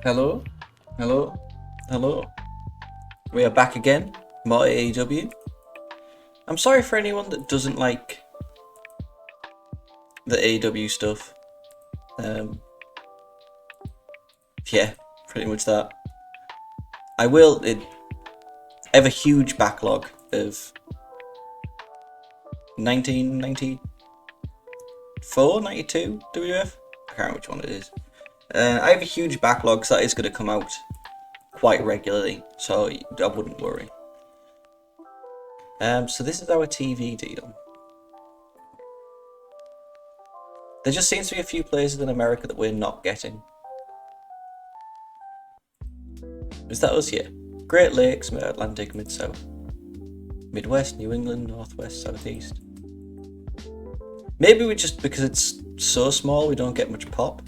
Hello, hello, hello. We are back again, more AEW. I'm sorry for anyone that doesn't like the AEW stuff. Yeah, pretty much that. I have a huge backlog of 1994, 92 WF. I can't remember which one it is. I have a huge backlog, so that is going to come out quite regularly, so I wouldn't worry. So this is our TV deal. There just seems to be a few places in America that we're not getting. Is that us? Yeah. Great Lakes, Mid-Atlantic, Mid-South. Midwest, New England, Northwest, Southeast. Maybe we just, because it's so small, we don't get much pop.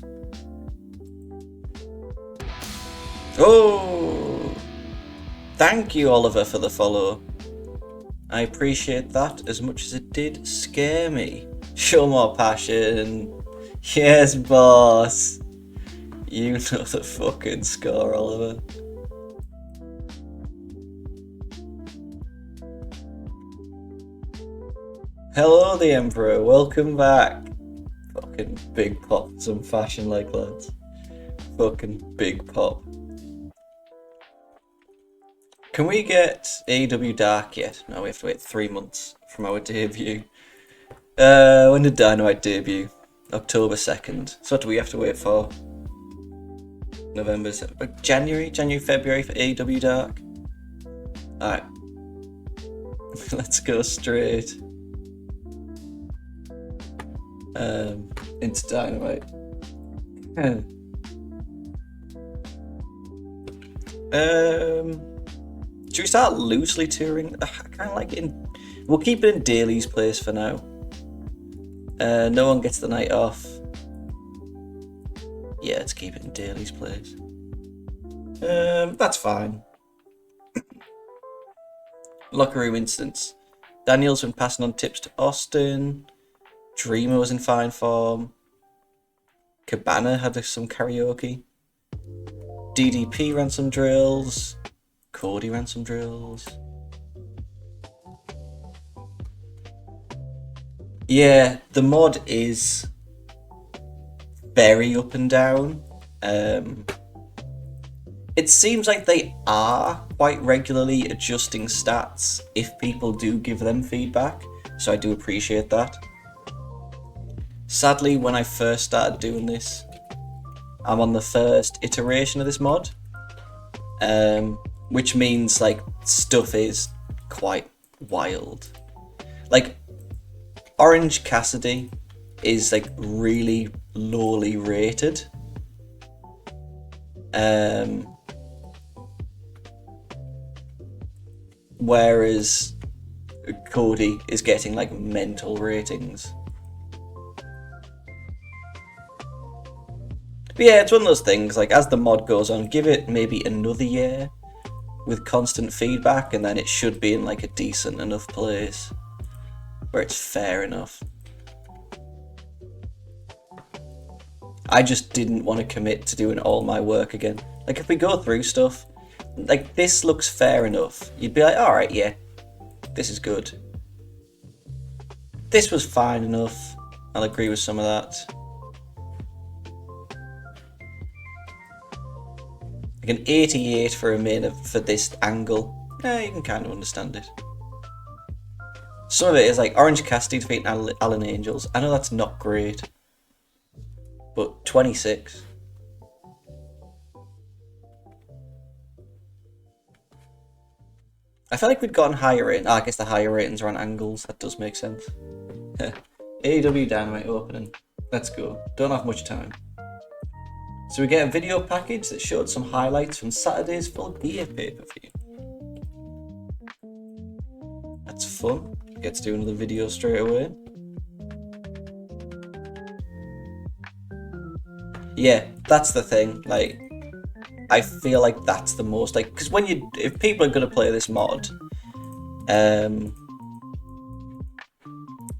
Oh! Thank you, Oliver, for the follow. I appreciate that as much as it did scare me. Show more passion. Yes, boss. You know the fucking score, Oliver. Hello, the Emperor. Welcome back. Fucking big pop. Some fashion like lads. Fucking big pop. Can we get AEW Dark yet? No, we have to wait 3 months from our debut. When did Dynamite debut? October 2nd. So what do we have to wait for? November, January, February for AEW Dark? Alright. Let's go straight into Dynamite. Should we start loosely touring? I kind of like it we'll keep it in Daly's place for now. No one gets the night off. Yeah, let's keep it in Daly's place. That's fine. Locker room instance. Daniel's been passing on tips to Austin. Dreamer was in fine form. Cabana had some karaoke. DDP ran some drills. Cody ran some drills. Yeah, the mod is very up and down. It seems like they are quite regularly adjusting stats if people do give them feedback, so I do appreciate that. Sadly, when I first started doing this, I'm on the first iteration of this mod, which means like stuff is quite wild. Like Orange Cassidy is like really lowly rated. Whereas Cody is getting like mental ratings. But yeah, it's one of those things, like as the mod goes on, give it maybe another year with constant feedback and then it should be in like a decent enough place where it's fair enough. I just didn't want to commit to doing all my work again. Like if we go through stuff, like this looks fair enough, you'd be like, alright, yeah, this is good. This was fine enough, I'll agree with some of that. Like an 88 for a main for this angle, you can kind of understand it. Some of it is like Orange Cassidy defeating Alan Angels. I know that's not great, but 26. I feel like we'd gotten higher rating. I guess the higher ratings are on angles. That does make sense. AEW Dynamite opening. Let's go. Don't have much time. So we get a video package that showed some highlights from Saturday's Full Gear pay-per-view. That's fun. Get to do another video straight away. Yeah, that's the thing. Like, I feel like that's the most like, because if people are gonna play this mod,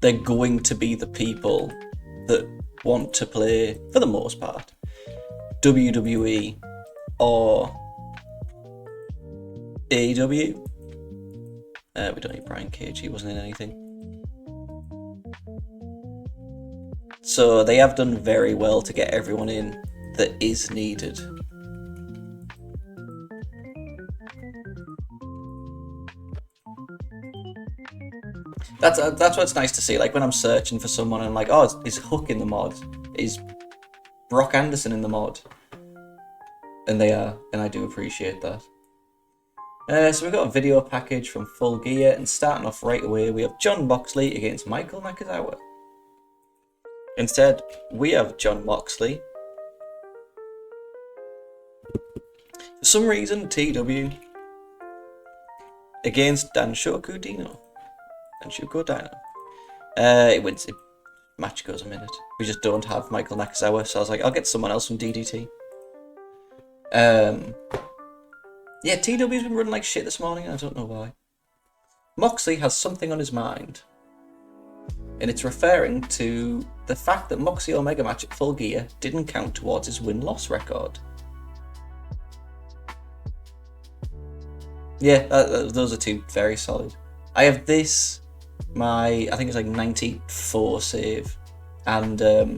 they're going to be the people that want to play, for the most part, WWE or AEW. We don't need Brian Cage, he wasn't in anything. So they have done very well to get everyone in that is needed. That's what's nice to see. Like when I'm searching for someone and I'm like, oh, is Hook in the mod? Is Brock Anderson in the mod? And they are, and I do appreciate that. So we've got a video package from Full Gear, and starting off right away, we have Jon Moxley against Michael Nakazawa. Instead, we have Jon Moxley. For some reason, TEW against Danshoku Dino. It wins. The match goes a minute. We just don't have Michael Nakazawa, so I was like, I'll get someone else from DDT. Yeah, TW's been running like shit this morning, I don't know why. Moxley has something on his mind, and it's referring to the fact that Moxley Omega match at Full Gear didn't count towards his win-loss record. Yeah, those are two very solid. I have this, I think it's like 94 save, and a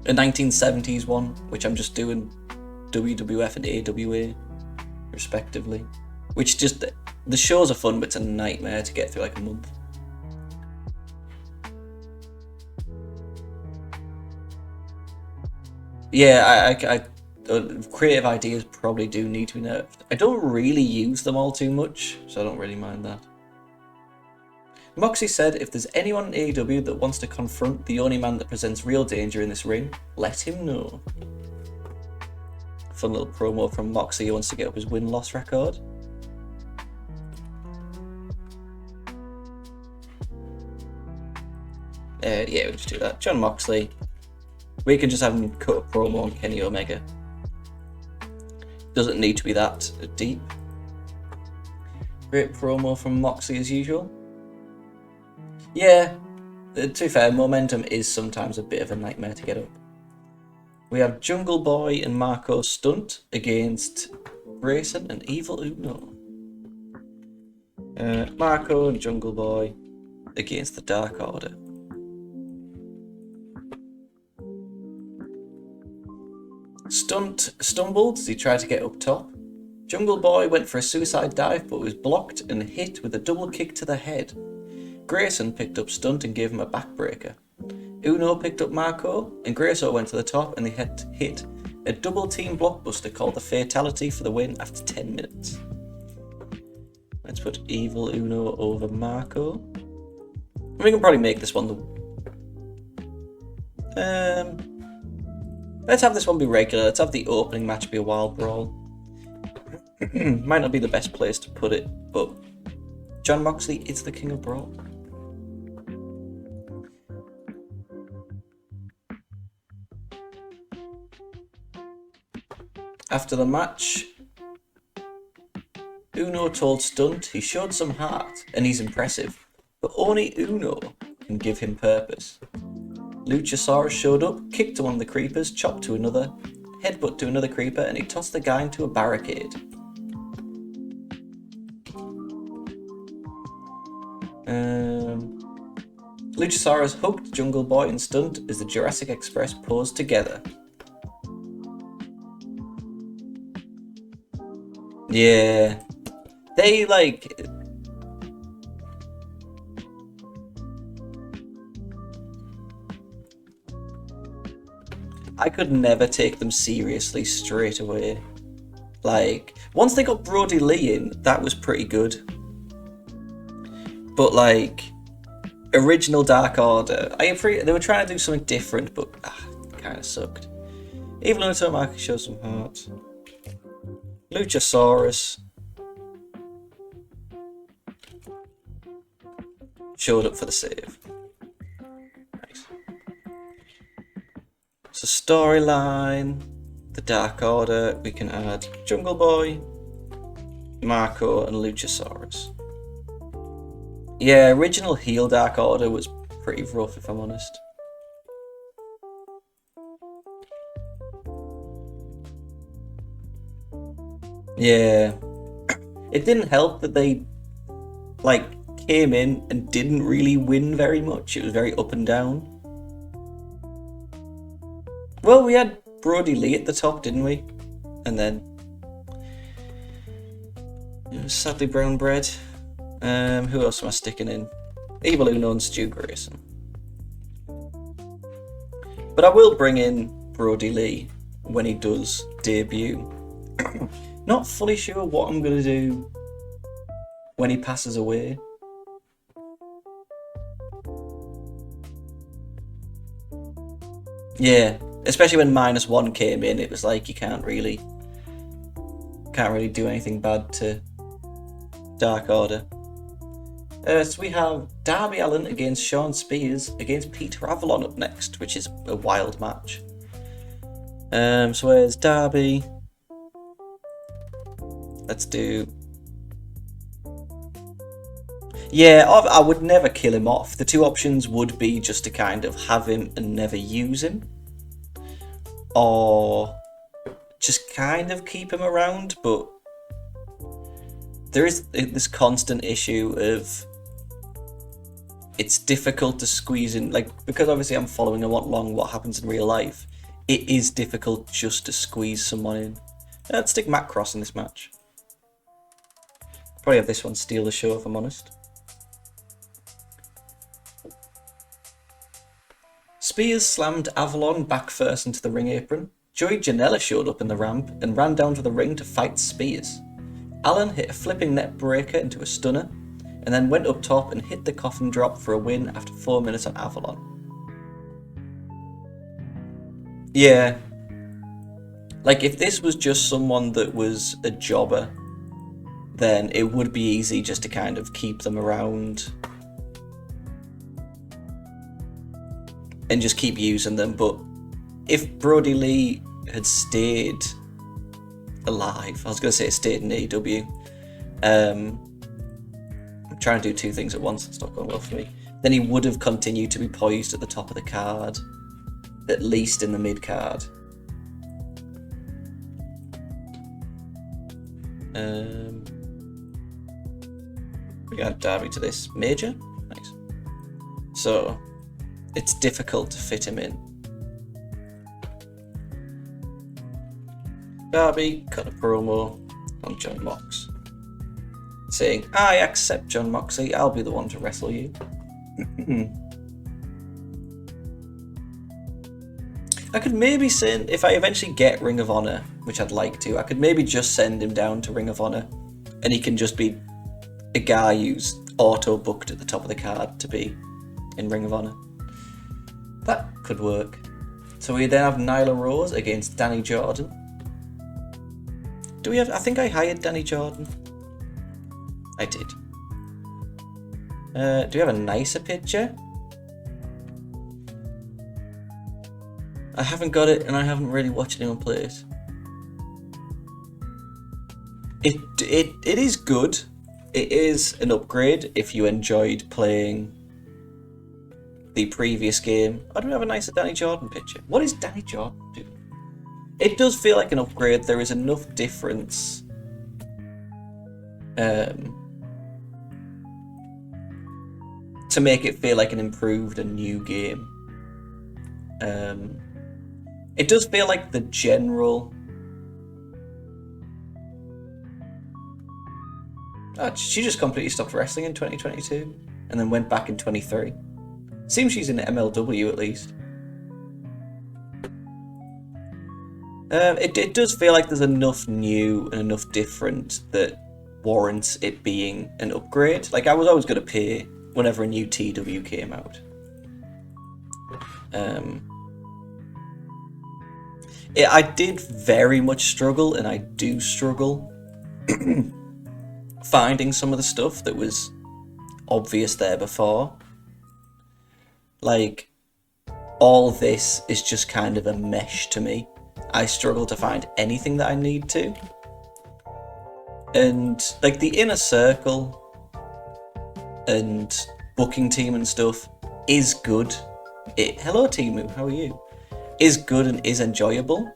1970s one, which I'm just doing WWF and AWA, respectively. Which just, the shows are fun, but it's a nightmare to get through like a month. Yeah, I creative ideas probably do need to be nerfed. I don't really use them all too much, so I don't really mind that. Moxie said if there's anyone in AEW that wants to confront the only man that presents real danger in this ring, let him know. Fun little promo from Moxie who wants to get up his win-loss record. Yeah, we'll just do that. Jon Moxley. We can just have him cut a promo on Kenny Omega. Doesn't need to be that deep. Great promo from Moxley as usual. Yeah, to be fair, momentum is sometimes a bit of a nightmare to get up. We have Jungle Boy and Marco Stunt against Grayson and Evil Uno. Marco and Jungle Boy against the Dark Order. Stunt stumbled as he tried to get up top. Jungle Boy went for a suicide dive but was blocked and hit with a double kick to the head. Grayson picked up Stunt and gave him a backbreaker. Uno picked up Marco, and Grayson went to the top and they had hit a double team blockbuster called the Fatality for the win after 10 minutes. Let's put Evil Uno over Marco. We can probably make this one let's have this one be regular. Let's have the opening match be a wild brawl. Might not be the best place to put it, but Jon Moxley is the king of brawl. After the match, Uno told Stunt he showed some heart and he's impressive, but only Uno can give him purpose. Luchasaurus showed up, kicked to one of the creepers, chopped to another, headbutt to another creeper, and he tossed the guy into a barricade. Luchasaurus hugged Jungle Boy and Stunt as the Jurassic Express posed together. Yeah, they like... I could never take them seriously straight away. Like, once they got Brody Lee in, that was pretty good. But like, original Dark Order, they were trying to do something different, but it kind of sucked. Even though Tomaki showed some heart. Luchasaurus showed up for the save. Nice. So storyline, the Dark Order, we can add Jungle Boy, Marco, and Luchasaurus. Yeah, original heel Dark Order was pretty rough, if I'm honest. Yeah. It didn't help that they, like, came in and didn't really win very much. It was very up and down. Well, we had Brody Lee at the top, didn't we? And then, sadly, brown bread. Who else am I sticking in? Evil Uno and Stu Grayson. But I will bring in Brody Lee when he does debut. Not fully sure what I'm going to do when he passes away. Yeah, especially when -1 came in, it was like you can't really do anything bad to Dark Order. So we have Darby Allin against Sean Spears against Peter Avalon up next, which is a wild match. So where's Darby? Let's do... Yeah, I would never kill him off. The two options would be just to kind of have him and never use him, or just kind of keep him around, but there is this constant issue of it's difficult to squeeze in, like, because obviously I'm following along what happens in real life, it is difficult just to squeeze someone in. Let's stick Matt Cross in this match. Probably have this one steal the show if I'm honest. Spears slammed Avalon back first into the ring apron. Joey Janela showed up in the ramp and ran down to the ring to fight Spears. Allin hit a flipping net breaker into a stunner, and then went up top and hit the coffin drop for a win after 4 minutes on Avalon. Yeah. Like, if this was just someone that was a jobber, then it would be easy just to kind of keep them around and just keep using them. But if Brody Lee had stayed alive, I was going to say stayed in AEW, I'm trying to do two things at once, it's not going well for me, then he would have continued to be poised at the top of the card, at least in the mid card. We got Darby to this major, nice. So it's difficult to fit him in. Darby cut a promo on John Mox, saying, "I accept, John Moxley, I'll be the one to wrestle you." I could maybe send, if I eventually get Ring of Honor, which I'd like to, I could maybe just send him down to Ring of Honor, and he can just be a guy who's auto-booked at the top of the card to be in Ring of Honor. That could work. So we then have Nyla Rose against Danny Jordan. Do we have, I think I hired Danny Jordan. I did. Do we have a nicer picture? I haven't got it, and I haven't really watched anyone play it. It is good. It is an upgrade if you enjoyed playing the previous game. I don't have a nicer Danny Jordan picture. What is Danny Jordan doing? It does feel like an upgrade. There is enough difference to make it feel like an improved and new game. It does feel like the general... Oh, she just completely stopped wrestling in 2022 and then went back in 23. Seems she's in MLW at least. It does feel like there's enough new and enough different that warrants it being an upgrade. Like, I was always going to pay whenever a new TEW came out. I did very much struggle, and I do struggle finding some of the stuff that was obvious there before. Like, all this is just kind of a mesh to me. I struggle to find anything that I need to. And, like, the inner circle and booking team and stuff is good. Hello, Timu, how are you? Is good and is enjoyable.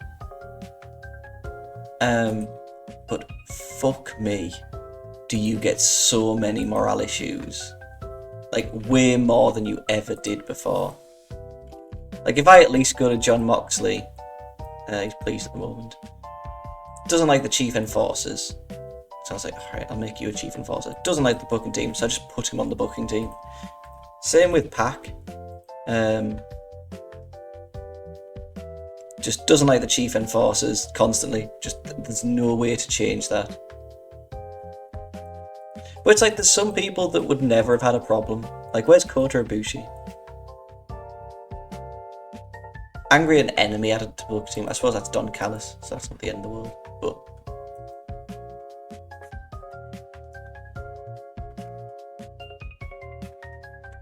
but fuck me, do you get so many moral issues. Like, way more than you ever did before. Like, if I at least go to John Moxley, he's pleased at the moment, doesn't like the Chief Enforcers, so I was like, alright, I'll make you a Chief Enforcer. Doesn't like the booking team, so I just put him on the booking team. Same with Pac. Just doesn't like the Chief Enforcers constantly. Just, there's no way to change that. But it's like, there's some people that would never have had a problem. Like, where's Kota Ibushi? Angry and Enemy added to the book team. I suppose that's Don Callis, so that's not the end of the world.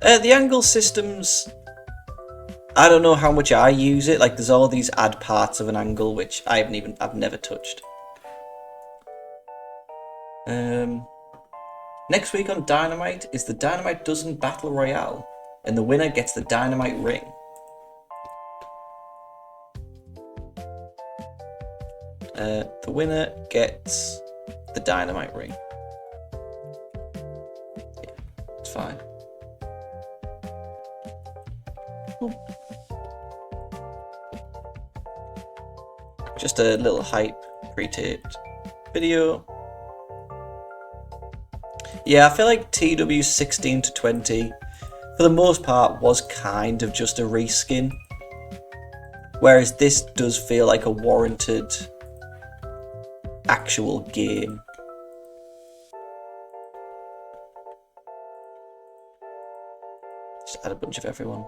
But the angle systems, I don't know how much I use it. Like, there's all these add parts of an angle which I've never touched. Next week on Dynamite is the Dynamite Dozen Battle Royale, and the winner gets the Dynamite ring. The winner gets the Dynamite ring. Yeah, it's fine. Cool. Just a little hype pre-taped video. Yeah, I feel like TEW 16 to 20, for the most part, was kind of just a reskin. Whereas this does feel like a warranted actual game. Just add a bunch of everyone.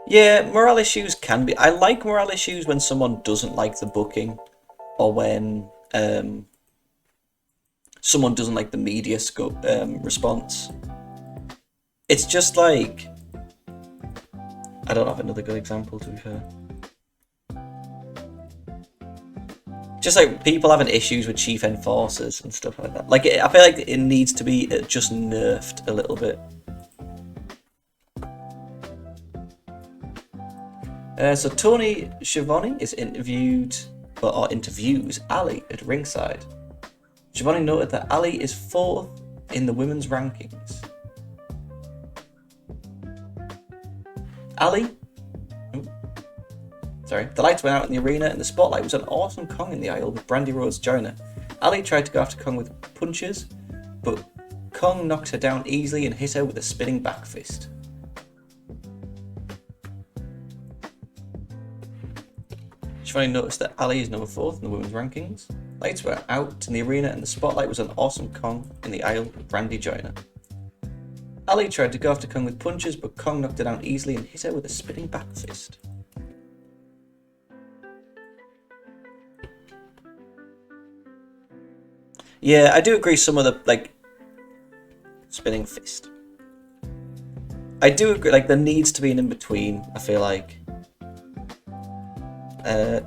Yeah, morale issues can be... I like morale issues when someone doesn't like the booking, or when someone doesn't like the media scope response. It's just like... I don't have another good example, to be fair. Just like people having issues with Chief Enforcers and stuff like that. Like, I feel like it needs to be just nerfed a little bit. So Tony Schiavone is interviews Ali at ringside. Schiavone noted that Ali is 4th in the women's rankings. The lights went out in the arena and the spotlight was on Awesome Kong in the aisle with Brandy Rhodes joiner. Ali tried to go after Kong with punches, but Kong knocked her down easily and hit her with a spinning back fist. Schiavone noticed that Ali is number 4th in the women's rankings. Lights were out in the arena and the spotlight was on Awesome Kong in the aisle with Brandy joiner. Ali tried to go after Kong with punches, but Kong knocked her down easily and hit her with a spinning back fist. Yeah, I do agree some of the, like, spinning fist. I do agree, like, there needs to be an in-between, I feel like.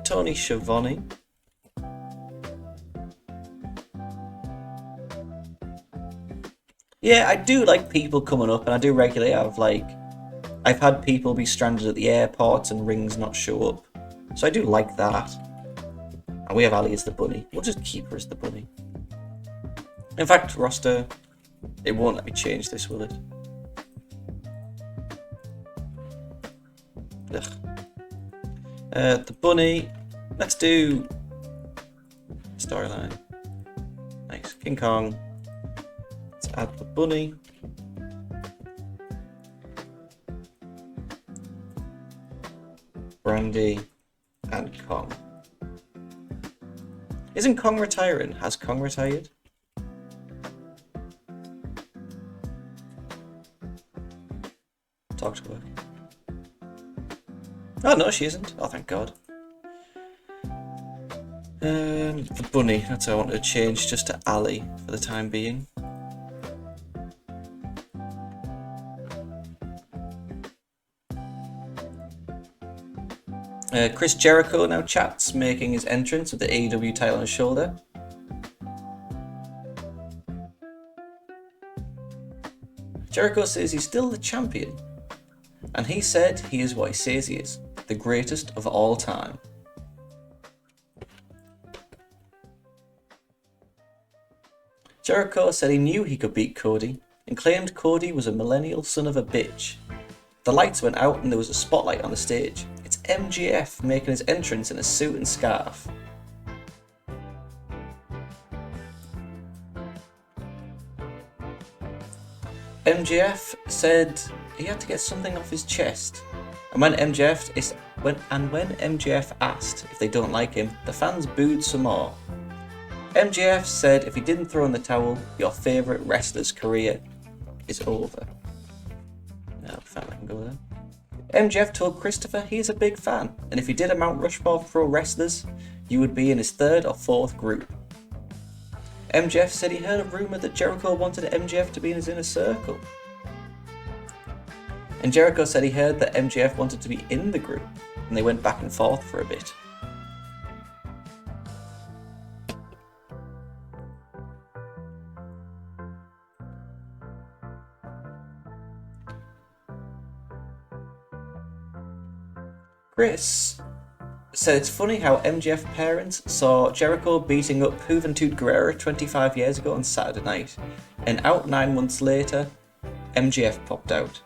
Tony Schiavone. Yeah, I do like people coming up, and I do regularly have, like, I've had people be stranded at the airports and rings not show up. So I do like that. And we have Ali as the bunny. We'll just keep her as the bunny. In fact, roster, it won't let me change this, will it? Ugh. The bunny, let's do storyline. Nice. King Kong. Let's add the bunny. Brandy and Kong. Isn't Kong retiring? Has Kong retired? Talk to her. Oh no, she isn't. Oh, thank God. The bunny. That's what I wanted to change just to Ali for the time being. Chris Jericho now chats, making his entrance with the AEW title on his shoulder. Jericho says he's still the champion, and he said he is what he says he is, the greatest of all time. Jericho said he knew he could beat Cody and claimed Cody was a millennial son of a bitch. The lights went out and there was a spotlight on the stage. It's MJF making his entrance in a suit and scarf. MJF said he had to get something off his chest. And when MJF asked if they don't like him, the fans booed some more. MJF said if he didn't throw in the towel, your favourite wrestler's career is over. I can go there. MJF told Christopher he is a big fan, and if he did a Mount Rushmore of pro wrestlers, you would be in his third or fourth group. MJF said he heard a rumour that Jericho wanted MJF to be in his inner circle. And Jericho said he heard that MJF wanted to be in the group, and they went back and forth for a bit. Chris said it's funny how MJF parents saw Jericho beating up Juventud Guerrera 25 years ago on Saturday night, and out 9 months later, MJF popped out.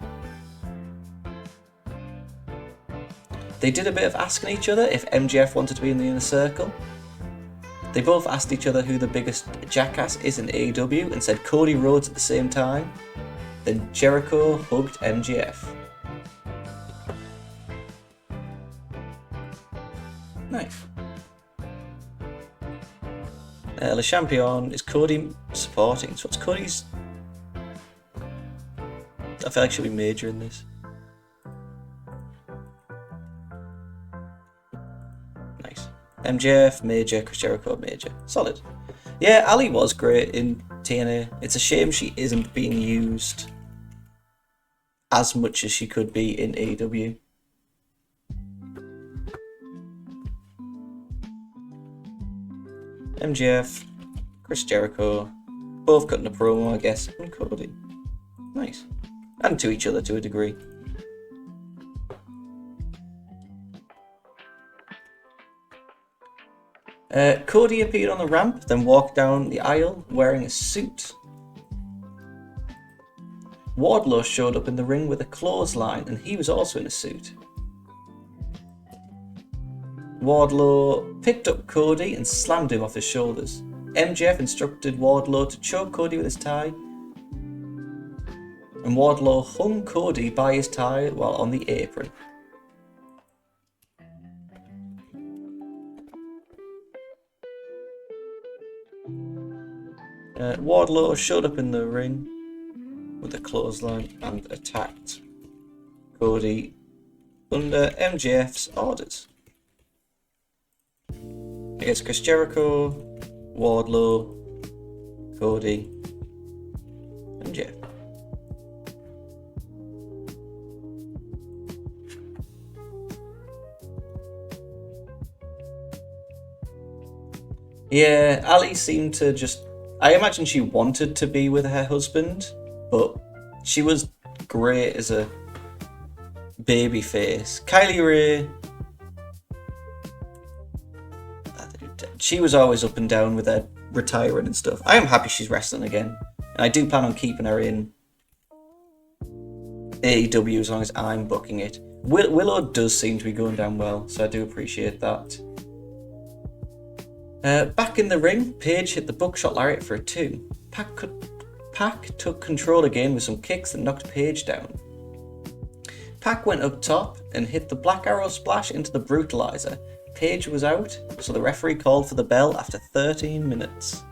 They did a bit of asking each other if MJF wanted to be in the inner circle. They both asked each other who the biggest jackass is in AEW and said Cody Rhodes at the same time. Then Jericho hugged MJF. Nice. Le Champion is Cody supporting, so it's Cody's. I feel like she'll be major in this. Nice. MJF, major, Chris Jericho, major. Solid. Yeah, Ali was great in TNA. It's a shame she isn't being used as much as she could be in AEW. MJF, Chris Jericho, both cutting a promo, I guess, and Cody. Nice. And to each other to a degree. Cody appeared on the ramp, then walked down the aisle wearing a suit. Wardlow showed up in the ring with a clothesline, and he was also in a suit. Wardlow picked up Cody and slammed him off his shoulders. MJF instructed Wardlow to choke Cody with his tie, and Wardlow hung Cody by his tie while on the apron. Wardlow showed up in the ring with a clothesline and attacked Cody under MJF's orders. Against Chris Jericho, Wardlow, Cody, MJF. Yeah, Ali seemed to just... I imagine she wanted to be with her husband, but she was great as a babyface. Kylie Ray... she was always up and down with her retiring and stuff. I am happy she's wrestling again. And I do plan on keeping her in AEW as long as I'm booking it. Willow does seem to be going down well, so I do appreciate that. Back in the ring, Paige hit the buckshot lariat for a 2. Pac took control again with some kicks that knocked Paige down. Pac went up top and hit the Black Arrow splash into the Brutalizer. Paige was out, so the referee called for the bell after 13 minutes.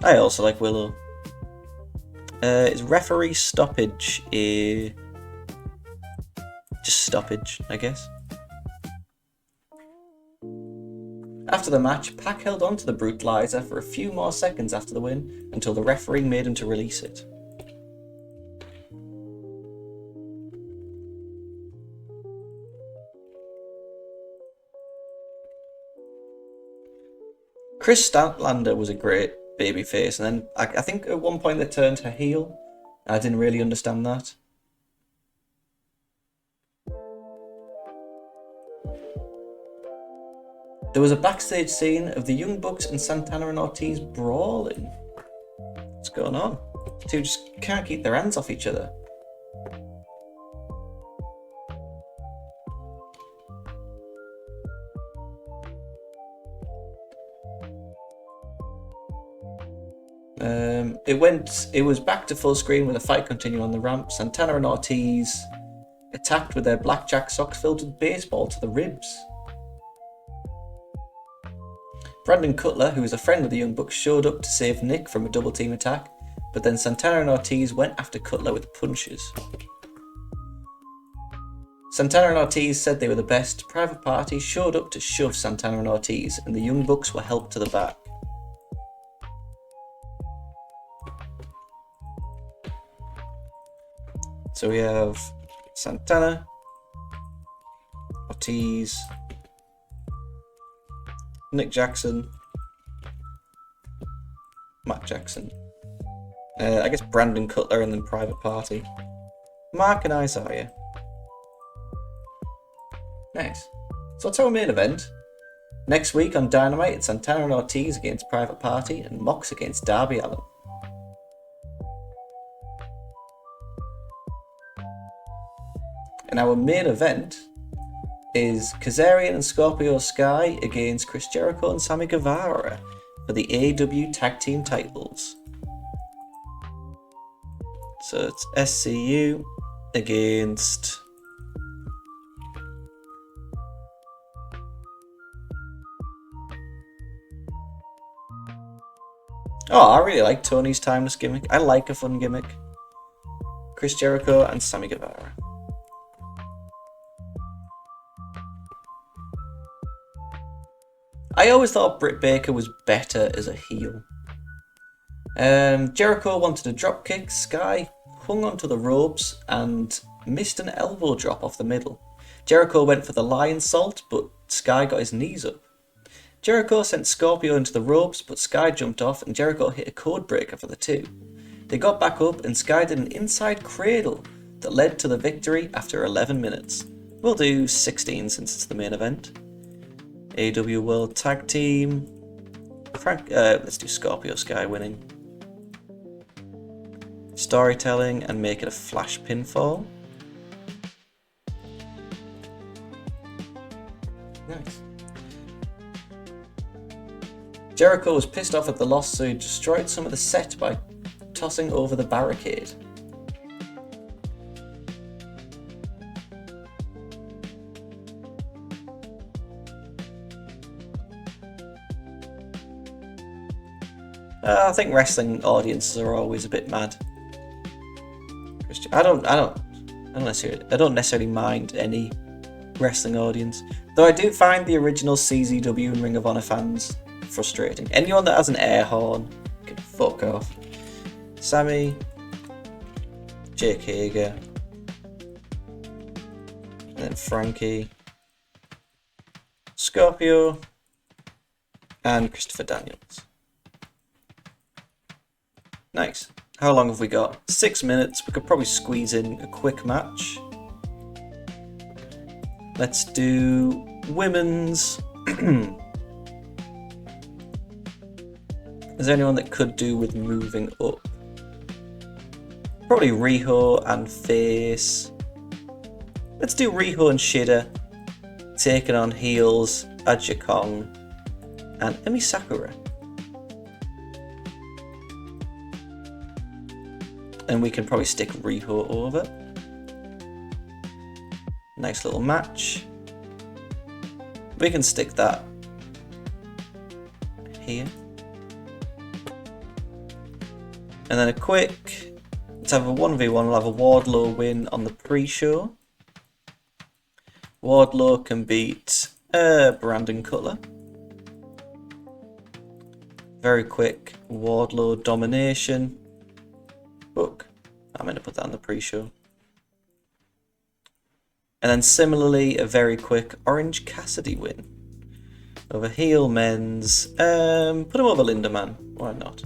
I also like Willow. Is referee stoppage a... just stoppage, I guess? After the match, Pac held on to the Brutalizer for a few more seconds after the win until the referee made him to release it. Chris Statlander was a great babyface, and then I think at one point they turned her heel. I didn't really understand that. There was a backstage scene of the Young Bucks and Santana and Ortiz brawling. What's going on? Two just can't keep their hands off each other. It was back to full screen with a fight continuing on the ramp. Santana and Ortiz attacked with their blackjack socks filled with baseball to the ribs. Brandon Cutler, who was a friend of the Young Bucks, showed up to save Nick from a double team attack, but then Santana and Ortiz went after Cutler with punches. Santana and Ortiz said they were the best. Private Party showed up to shove Santana and Ortiz, and the Young Bucks were helped to the back. So we have Santana, Ortiz, Nick Jackson, Matt Jackson, I guess Brandon Cutler, and then Private Party. Mark and Isaiah. Nice. So that's our main event. Next week on Dynamite, it's Santana and Ortiz against Private Party and Mox against Darby Allin. And our main event is Kazarian and Scorpio Sky against Chris Jericho and Sammy Guevara for the AEW Tag Team titles. So it's SCU against I really like Tony's timeless gimmick. I like a fun gimmick. Chris Jericho and Sammy Guevara. I always thought Britt Baker was better as a heel. Jericho wanted a dropkick. Sky hung onto the ropes and missed an elbow drop off the middle. Jericho went for the lion salt, but Sky got his knees up. Jericho sent Scorpio into the ropes, but Sky jumped off and Jericho hit a code breaker for the two. They got back up and Sky did an inside cradle that led to the victory after 11 minutes. We'll do 16 since it's the main event. AEW World Tag Team. Let's do Scorpio Sky winning. Storytelling and make it a flash pinfall. Nice. Jericho was pissed off at the loss, so he destroyed some of the set by tossing over the barricade. I think wrestling audiences are always a bit mad. I don't necessarily mind any wrestling audience, though I do find the original CZW and Ring of Honor fans frustrating. Anyone that has an air horn can fuck off. Sammy, Jake Hager, and then Frankie, Scorpio, and Christopher Daniels. Nice. How long have we got? 6 minutes. We could probably squeeze in a quick match. Let's do women's. Is there anyone that could do with moving up? Probably Riho and face. Let's do Riho and Shida taking on heels Aja Kong and Emi Sakura. And we can probably stick Riho over. Nice little match. We can stick that here. And then a quick, let's have a 1v1, we'll have a Wardlow win on the pre-show. Wardlow can beat Brandon Cutler. Very quick Wardlow domination. Book. I'm going to put that on the pre-show. And then similarly, a very quick Orange Cassidy win. Over heel men's. Put him over Lindemann. Why not?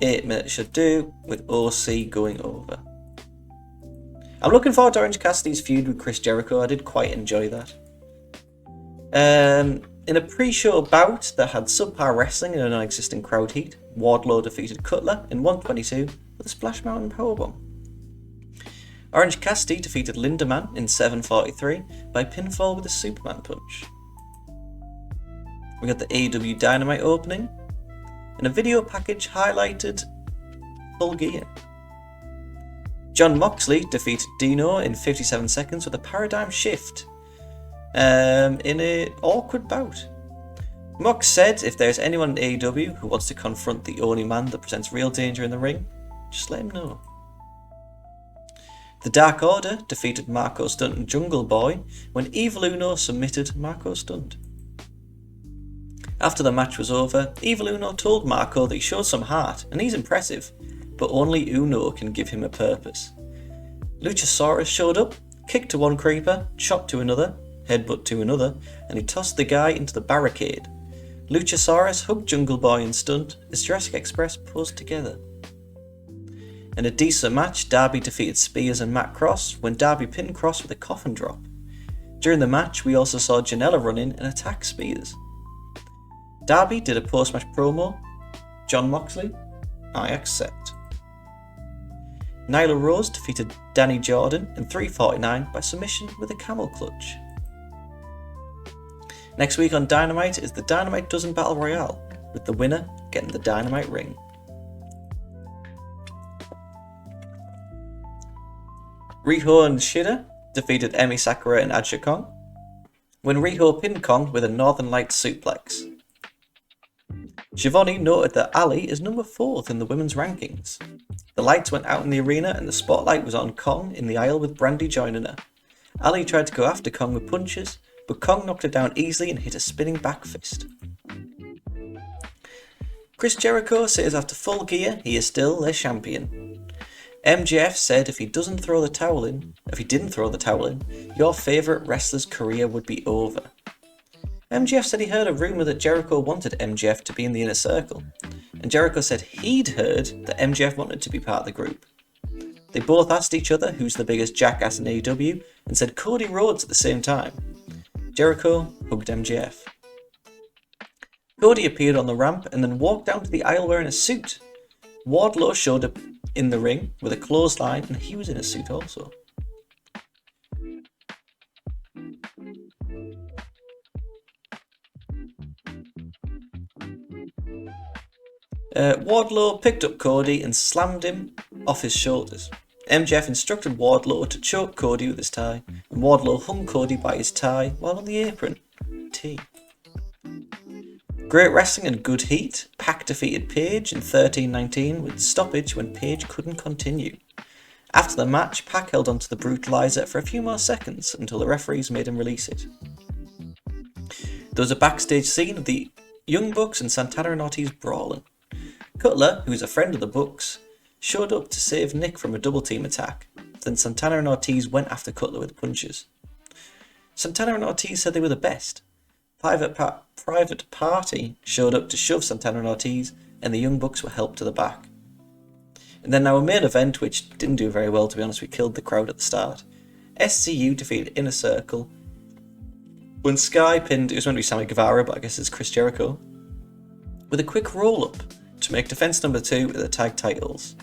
8 minutes should do, with OC going over. I'm looking forward to Orange Cassidy's feud with Chris Jericho. I did quite enjoy that. In a pre-show bout that had subpar wrestling and a non-existent crowd heat, Wardlow defeated Cutler in 122 with a Splash Mountain Powerbomb. Orange Cassidy defeated Lindemann in 743 by pinfall with a Superman punch. We got the AEW Dynamite opening, and a video package highlighted Full Gear. John Moxley defeated Dino in 57 seconds with a paradigm shift in an awkward bout. Mox said if there's anyone in AEW who wants to confront the only man that presents real danger in the ring, just let him know. The Dark Order defeated Marco Stunt and Jungle Boy when Evil Uno submitted Marco Stunt. After the match was over, Evil Uno told Marco that he showed some heart and he's impressive, but only Uno can give him a purpose. Luchasaurus showed up, kicked to one creeper, chopped to another, headbutt to another, and he tossed the guy into the barricade. Luchasaurus hugged Jungle Boy and Stunt as Jurassic Express posed together. In a decent match, Darby defeated Spears and Matt Cross when Darby pinned Cross with a coffin drop. During the match, we also saw Janela run in and attack Spears. Darby did a post-match promo. John Moxley, I accept. Nyla Rose defeated Danny Jordan in 3:49 by submission with a camel clutch. Next week on Dynamite is the Dynamite Dozen Battle Royale, with the winner getting the Dynamite ring. Riho and Shida defeated Emi Sakura and Aja Kong when Riho pinned Kong with a Northern Lights suplex. Shivani noted that Ali is number 4th in the women's rankings. The lights went out in the arena and the spotlight was on Kong in the aisle with Brandy joining her. Ali tried to go after Kong with punches, but Kong knocked her down easily and hit a spinning back fist. Chris Jericho says after Full Gear he is still their champion. MJF said if he didn't throw the towel in, your favourite wrestler's career would be over. MJF said he heard a rumour that Jericho wanted MJF to be in the Inner Circle, and Jericho said he'd heard that MJF wanted to be part of the group. They both asked each other who's the biggest jackass in AEW, and said Cody Rhodes at the same time. Jericho hugged MJF. Cody appeared on the ramp and then walked down to the aisle wearing a suit. Wardlow showed up in the ring with a clothesline and he was in a suit also. Wardlow picked up Cody and slammed him off his shoulders. MJF instructed Wardlow to choke Cody with his tie, and Wardlow hung Cody by his tie while on the apron. T. Great wrestling and good heat. Pac defeated Page in 13-19 with stoppage when Page couldn't continue. After the match, Pac held onto the Brutalizer for a few more seconds until the referees made him release it. There was a backstage scene of the Young Bucks and Santana and Ortiz brawling. Cutler, who is a friend of the Bucks, showed up to save Nick from a double team attack. Then Santana and Ortiz went after Cutler with punches. Santana and Ortiz said they were the best. Private Party showed up to shove Santana and Ortiz, and the Young Bucks were helped to the back. And then our main event, which didn't do very well to be honest, we killed the crowd at the start. SCU defeated Inner Circle when Sky pinned, it was meant to be Sammy Guevara, but I guess it's Chris Jericho, with a quick roll-up to make defense number 2 of the tag titles.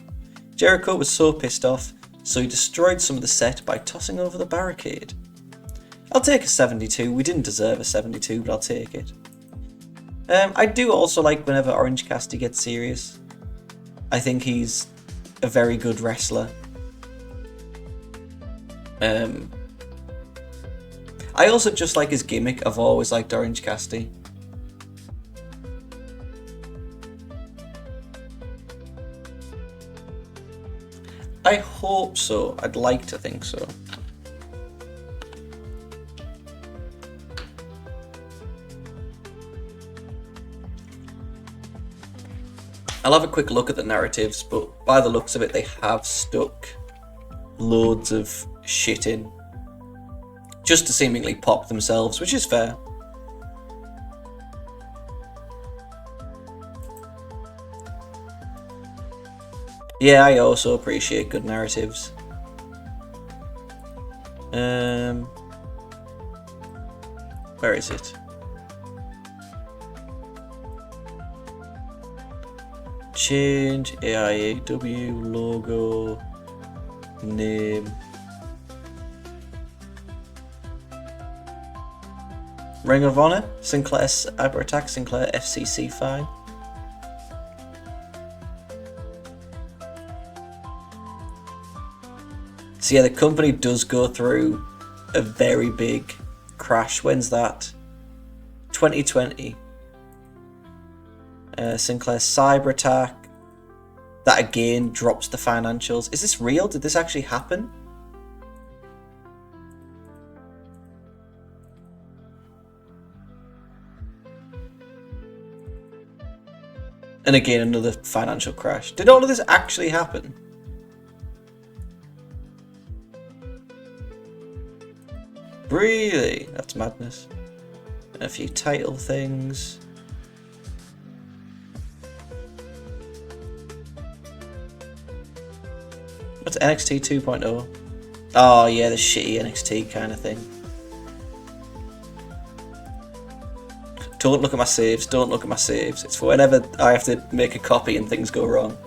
Jericho was so pissed off, so he destroyed some of the set by tossing over the barricade. I'll take a 72, we didn't deserve a 72, but I'll take it. I do also like whenever Orange Cassidy gets serious. I think he's a very good wrestler. I also just like his gimmick. I've always liked Orange Cassidy. I hope so. I'd like to think so. I'll have a quick look at the narratives, but by the looks of it, they have stuck loads of shit in just to seemingly pop themselves, which is fair. Yeah, I also appreciate good narratives. Where is it? Change AEW logo name. Ring of Honor, Sinclair Cyber Attack, Sinclair FCC fine. So yeah, the company does go through a very big crash. When's that? 2020. Sinclair Cyber Attack. That again drops the financials. Is this real? Did this actually happen? And again, another financial crash. Did all of this actually happen? Really? That's madness. And a few title things. What's NXT 2.0? Oh yeah, the shitty NXT kind of thing. Don't look at my saves, don't look at my saves. It's for whenever I have to make a copy and things go wrong.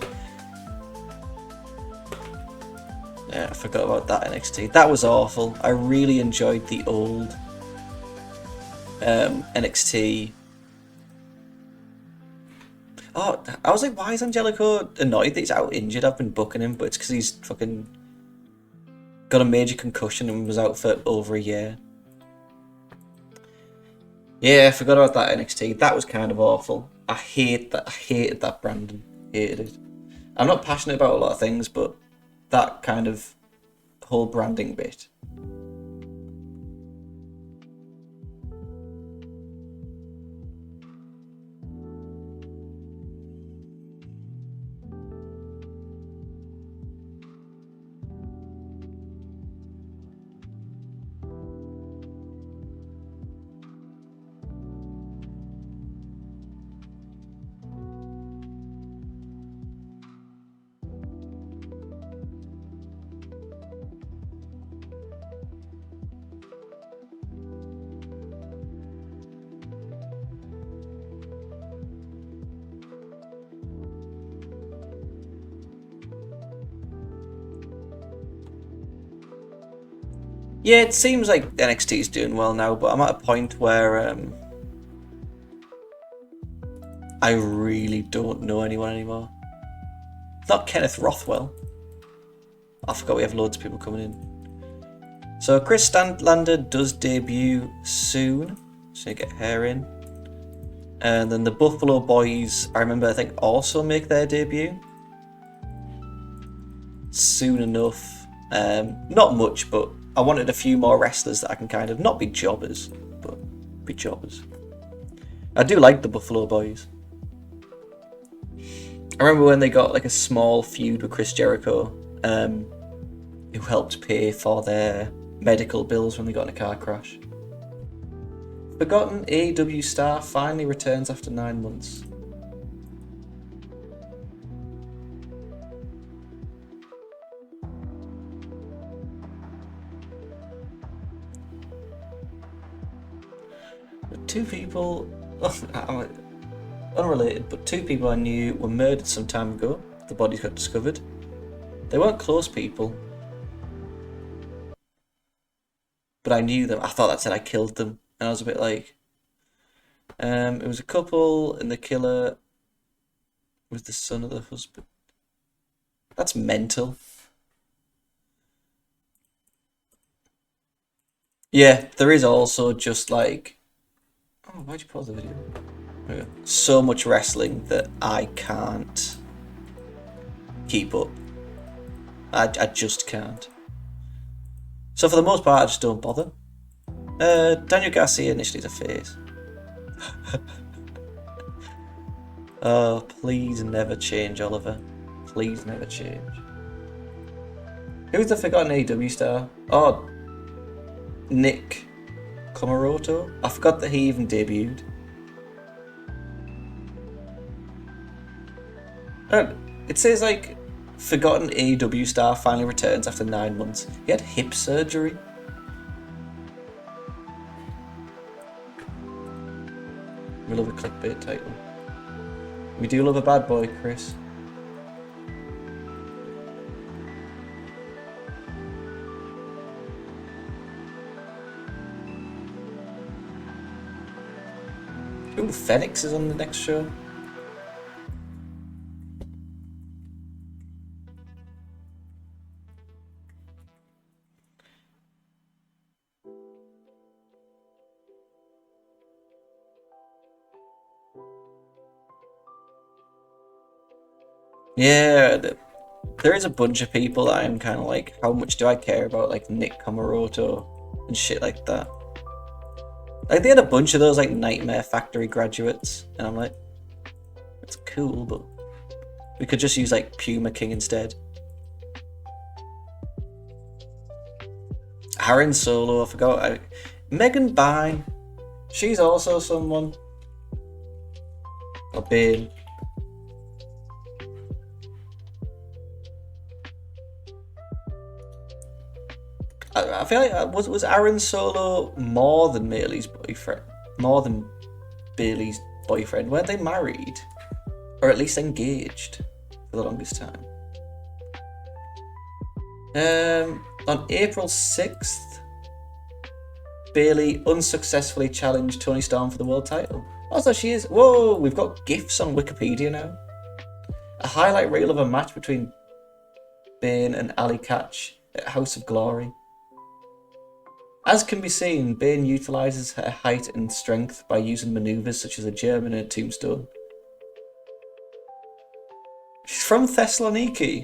Yeah, I forgot about that NXT. That was awful. I really enjoyed the old NXT. Oh, I was like, why is Angelico annoyed that he's out injured? I've been booking him, but it's because he's fucking got a major concussion and was out for over a year. Yeah, I forgot about that NXT. That was kind of awful. I hated that Brandon. Hated it. I'm not passionate about a lot of things, but that kind of whole branding bit. Yeah, it seems like NXT is doing well now, but I'm at a point where I really don't know anyone anymore. Not Kenneth Rothwell. I forgot we have loads of people coming in. So Chris Statlander does debut soon, so you get her in. And then the Buffalo Boys, I think also make their debut soon enough. Not much, but I wanted a few more wrestlers that I can kind of not be jobbers, but be jobbers. I do like the Buffalo Boys. I remember when they got like a small feud with Chris Jericho, who helped pay for their medical bills when they got in a car crash. Forgotten AEW star finally returns after 9 months. Two people, unrelated, but two people I knew were murdered some time ago. The bodies got discovered. They weren't close people, but I knew them. I thought that said I killed them, and I was a bit like, it was a couple, and the killer was the son of the husband. That's mental. Yeah, there is also just like, oh, why'd you pause the video? Okay. So much wrestling that I can't keep up. I just can't. So for the most part, I just don't bother. Daniel Garcia initially is a face. Oh, please never change, Oliver. Please never change. Who's the forgotten AEW star? Oh, Nick Komoroto? I forgot that he even debuted. It says like, forgotten AEW star finally returns after 9 months. He had hip surgery. We love a clickbait title. We do love a bad boy, Chris. Ooh, Phoenix is on the next show. Yeah, there is a bunch of people that I'm kind of like, how much do I care about, like Nick Komoroto and shit like that. Like, they had a bunch of those like Nightmare Factory graduates, and I'm like, it's cool, but we could just use like Puma King instead. Aaron Solo, I forgot. Megan Byrne, she's also someone. Or Bane. I feel like was Aaron Solo more than Bailey's boyfriend? More than Bailey's boyfriend? Weren't they married? Or at least engaged for the longest time? On April 6th, Bailey unsuccessfully challenged Toni Storm for the world title. Also, she is. Whoa, we've got GIFs on Wikipedia now. A highlight reel of a match between Bane and Ali Catch at House of Glory. As can be seen, Bane utilizes her height and strength by using maneuvers such as a German and a tombstone. She's from Thessaloniki.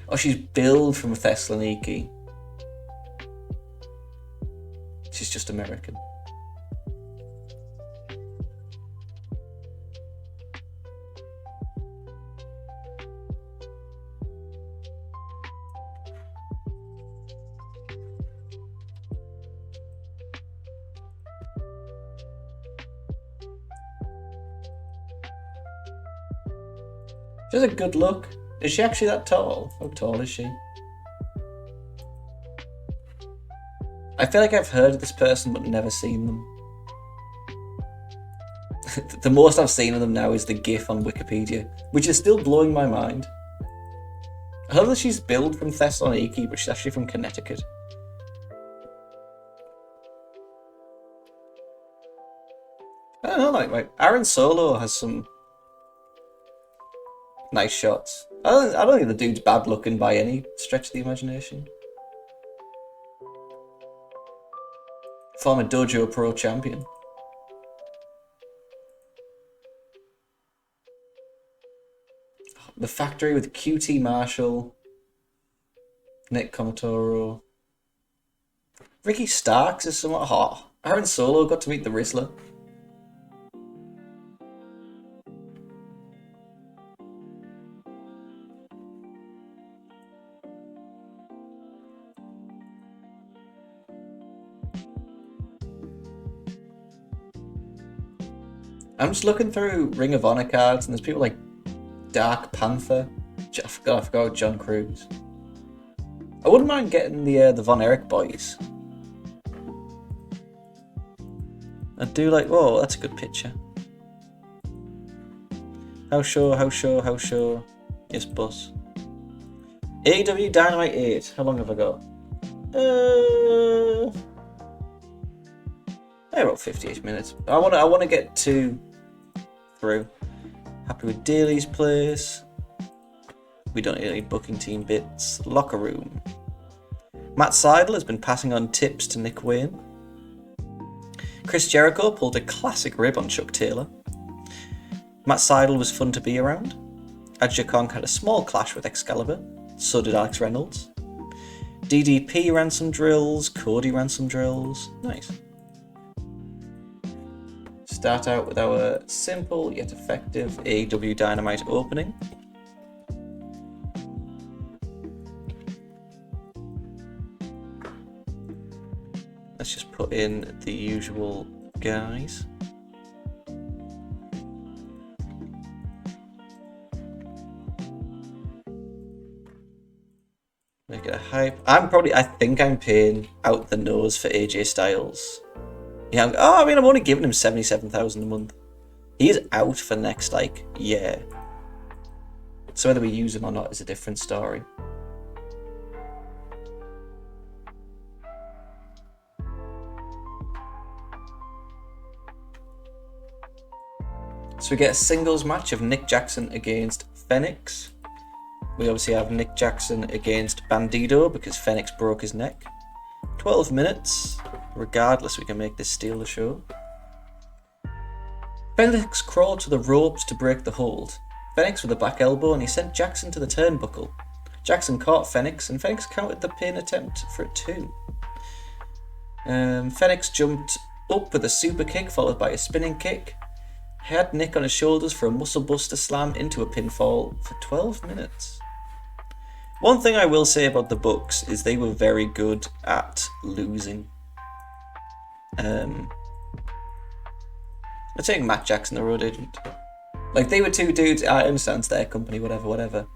Oh, she's billed from Thessaloniki. She's just American. She has a good look. Is she actually that tall? How tall is she? I feel like I've heard of this person but never seen them. The most I've seen of them now is the GIF on Wikipedia, which is still blowing my mind. I love that she's billed from Thessaloniki, but she's actually from Connecticut. I don't know, like Aaron Solo has some nice shots. I don't think the dude's bad looking by any stretch of the imagination. Former Dojo Pro champion. The Factory with QT Marshall, Nick Komotoro. Ricky Starks is somewhat hot. Aaron Solo got to meet the Rizzler. I'm just looking through Ring of Honor cards, and there's people like Dark Panther. I forgot John Cruz. I wouldn't mind getting the Von Erich boys. I do like. Whoa, that's a good picture. How sure? Yes, boss. AEW Dynamite 8. How long have I got? About 58 minutes. I want to get 2 through. Happy with Daly's place. We don't need any booking team bits. Locker room. Matt Seidel has been passing on tips to Nick Wayne. Chris Jericho pulled a classic rib on Chuck Taylor. Matt Seidel was fun to be around. Adja Kong had a small clash with Excalibur. So did Alex Reynolds. DDP ran some drills. Cody ran some drills. Nice. Start out with our simple yet effective AEW Dynamite opening. Let's just put in the usual guys. Make it a hype. I think I'm paying out the nose for AJ Styles. Yeah, oh, I mean, I'm only giving him 77,000 a month. He is out for the next, like, year. So whether we use him or not is a different story. So we get a singles match of Nick Jackson against Phoenix. We obviously have Nick Jackson against Bandido because Phoenix broke his neck. 12 minutes. Regardless, we can make this steal the show. Phoenix crawled to the ropes to break the hold. Phoenix with a back elbow, and he sent Jackson to the turnbuckle. Jackson caught Phoenix, and Phoenix countered the pin attempt for a 2. Phoenix jumped up with a super kick followed by a spinning kick. Had Nick on his shoulders for a muscle buster slam into a pinfall for 12 minutes. One thing I will say about the Bucks is they were very good at losing. I take Matt Jackson, the road agent. Like, they were two dudes. I understand it's their company, whatever.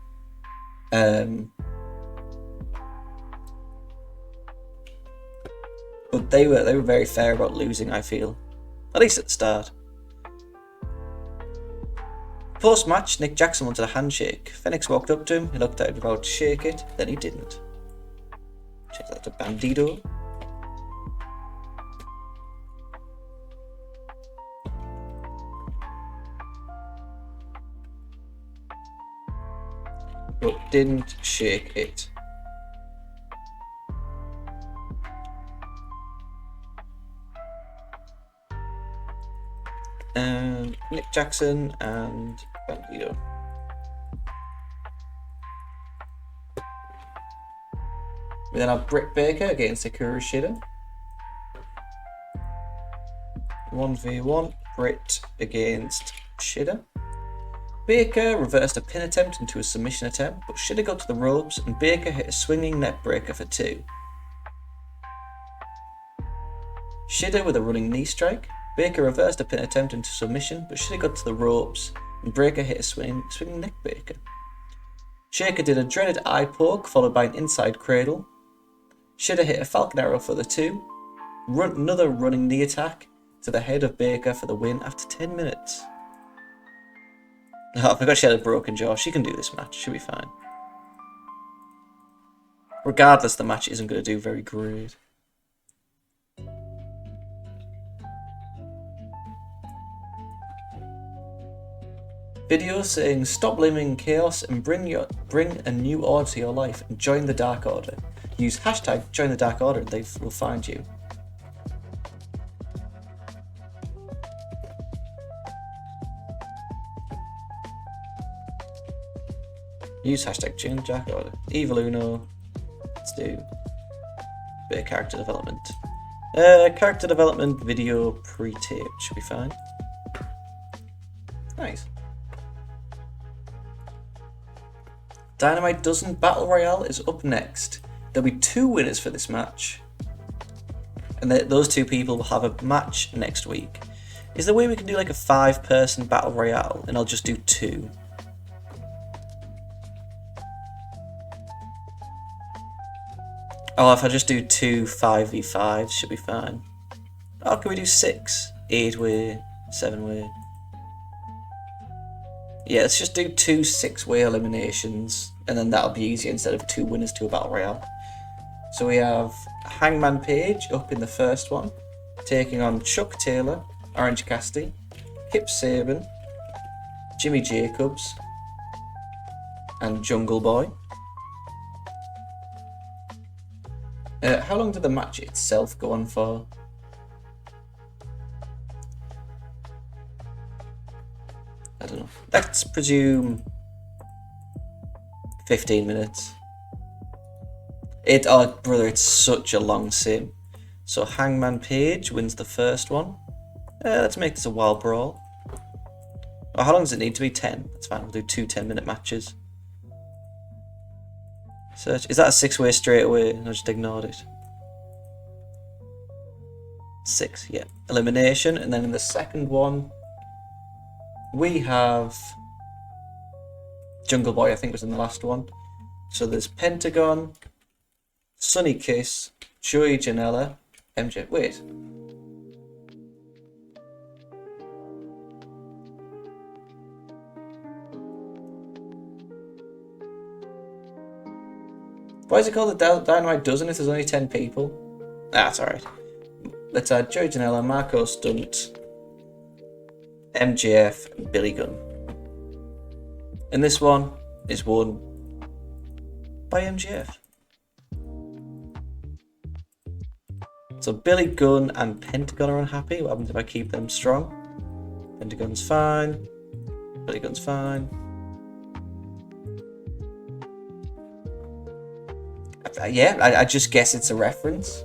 But they were very fair about losing, I feel. At least at the start. Post-match, Nick Jackson wanted a handshake. Phoenix walked up to him, he looked at him about to shake it, then he didn't. Check that to Bandido. But didn't shake it. Nick Jackson and Bandido. We then have Britt Baker against Hikaru Shida. 1v1, Britt against Shida. Baker reversed a pin attempt into a submission attempt, but Shida got to the ropes and Baker hit a swinging net breaker for 2. Shida with a running knee strike. Baker reversed a pin attempt into submission, but Shida got to the ropes and Baker hit a swinging neck breaker. Shaker did a dreaded eye poke followed by an inside cradle. Shida hit a Falcon Arrow for the 2. Another running knee attack to the head of Baker for the win after 10 minutes. Oh, I forgot she had a broken jaw. She can do this match. She'll be fine. Regardless, the match isn't going to do very great. Video saying stop blaming chaos and bring a new order to your life and join the Dark Order. Use hashtag join the Dark Order and they will find you. Use hashtag join the Dark Order. Evil Uno. Let's do a bit of character development. Character development video pre-taped should be fine. Nice. Dynamite Dozen Battle Royale is up next. There'll be 2 winners for this match. And those 2 people will have a match next week. Is there a way we can do like a 5-person Battle Royale and I'll just do 2? Oh, if I just do 2 5v5s should be fine. Oh, can we do 6? 8-way, 7-way? Yeah, let's just do 2 6-way eliminations, and then that'll be easier instead of 2 winners to a Battle Royale. So we have Hangman Page up in the first one, taking on Chuck Taylor, Orange Cassidy, Kip Sabian, Jimmy Jacobs, and Jungle Boy. How long did the match itself go on for? I don't know. Let's presume 15 minutes. Oh, brother, it's such a long sim. So Hangman Page wins the first one. Let's make this a wild brawl. Oh, how long does it need to be? 10. That's fine. We'll do 2 10-minute matches. Search. Is that a 6-way straight away? I just ignored it. 6, yeah. Elimination, and then in the second one, we have Jungle Boy, I think was in the last one. So there's Pentagon, Sonny Kiss, Joey Janela, MJ. Wait. Why is it called the Dynamite Dozen if there's only 10 people? That's alright. Let's add Joey Janela, Marco Stunt, MJF, and Billy Gunn. And this one is won by MJF. So Billy Gunn and Pentagon are unhappy. What happens if I keep them strong? Pentagon's fine. Billy Gunn's fine. Yeah, I just guess it's a reference.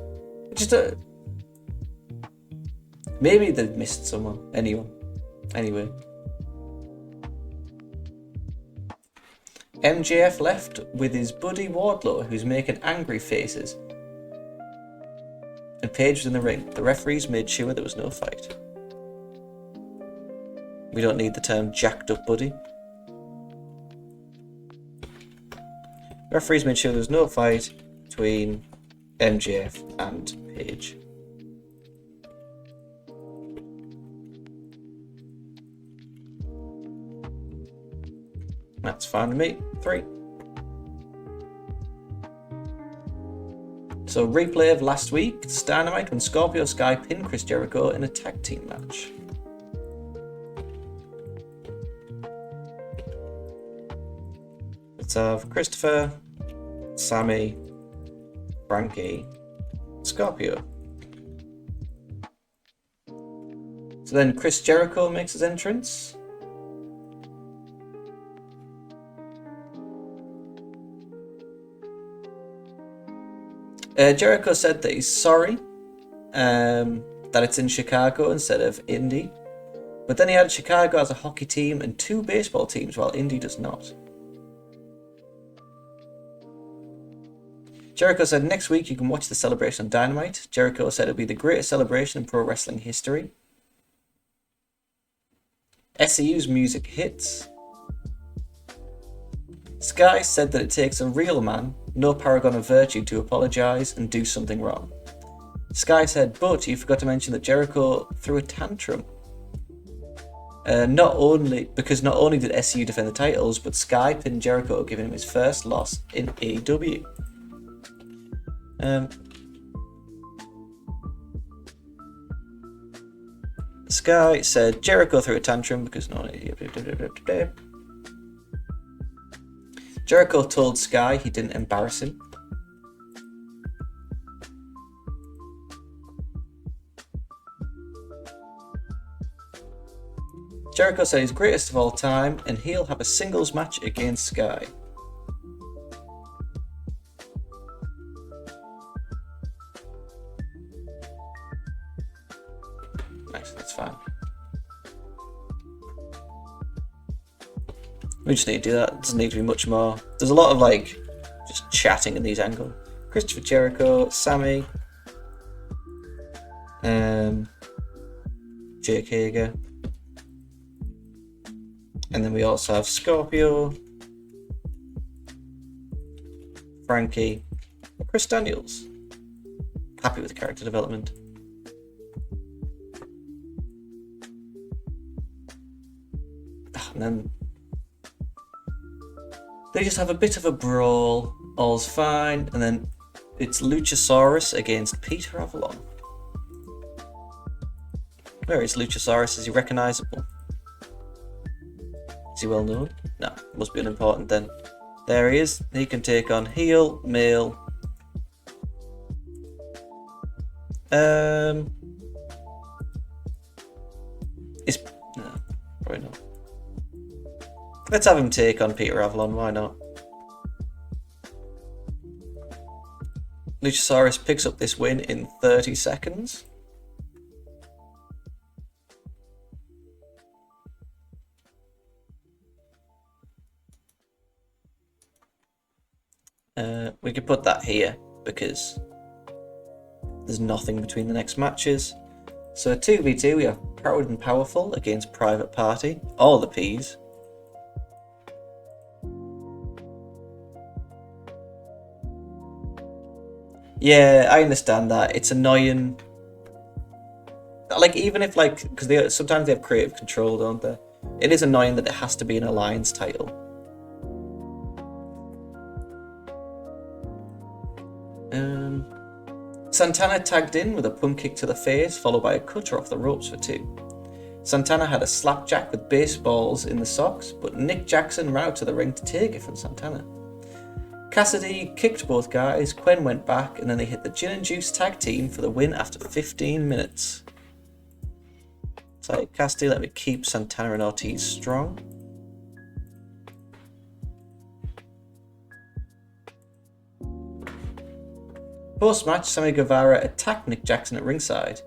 Maybe they've missed someone. Anyone. Anyway. MJF left with his buddy Wardlow, who's making angry faces. And Paige was in the ring. The referees made sure there was no fight. We don't need the term jacked up buddy. The referees made sure there was no fight between MJF and Paige. That's fine with me. 3. So replay of last week, Dynamite when Scorpio Sky pinned Chris Jericho in a tag team match. Let's have Christopher, Sammy, Frankie, Scorpio. So then Chris Jericho makes his entrance. Jericho said that he's sorry that it's in Chicago instead of Indy. But then he had Chicago as a hockey team and 2 baseball teams while Indy does not. Jericho said next week you can watch the celebration on Dynamite. Jericho said it'll be the greatest celebration in pro wrestling history. SEU's music hits. Sky said that it takes a real man, no paragon of virtue, to apologise and do something wrong. Sky said, but you forgot to mention that Jericho threw a tantrum. Not only did SEU defend the titles, but Sky pinned Jericho, giving him his first loss in AEW. Sky said Jericho threw a tantrum because Jericho told Sky he didn't embarrass him. Jericho said he's greatest of all time and he'll have a singles match against Sky. Nice, that's fine. We just need to do that. It doesn't need to be much more. There's a lot of just chatting in these angles. Christopher Jericho, Sammy, Jake Hager, and then we also have Scorpio, Frankie, Chris Daniels. Happy with the character development. And then they just have a bit of a brawl, all's fine, and then it's Luchasaurus against Peter Avalon. Where is Luchasaurus? Is he recognisable? Is he well known? No, must be unimportant then. There he is. He can take on heel, male. No, probably not. Let's have him take on Peter Avalon, why not? Luchasaurus picks up this win in 30 seconds. We could put that here because there's nothing between the next matches. So 2v2, we have Proud and Powerful against Private Party, all the P's. Yeah, I understand that. It's annoying. Even if because sometimes they have creative control, don't they? It is annoying that it has to be an alliance title. Santana tagged in with a pump kick to the face, followed by a cutter off the ropes for 2. Santana had a slapjack with baseballs in the socks, but Nick Jackson ran out to the ring to take it from Santana. Cassidy kicked both guys, Quen went back, and then they hit the Gin and Juice tag team for the win after 15 minutes. So Cassidy, let me keep Santana and Ortiz strong. Post-match, Sammy Guevara attacked Nick Jackson at ringside.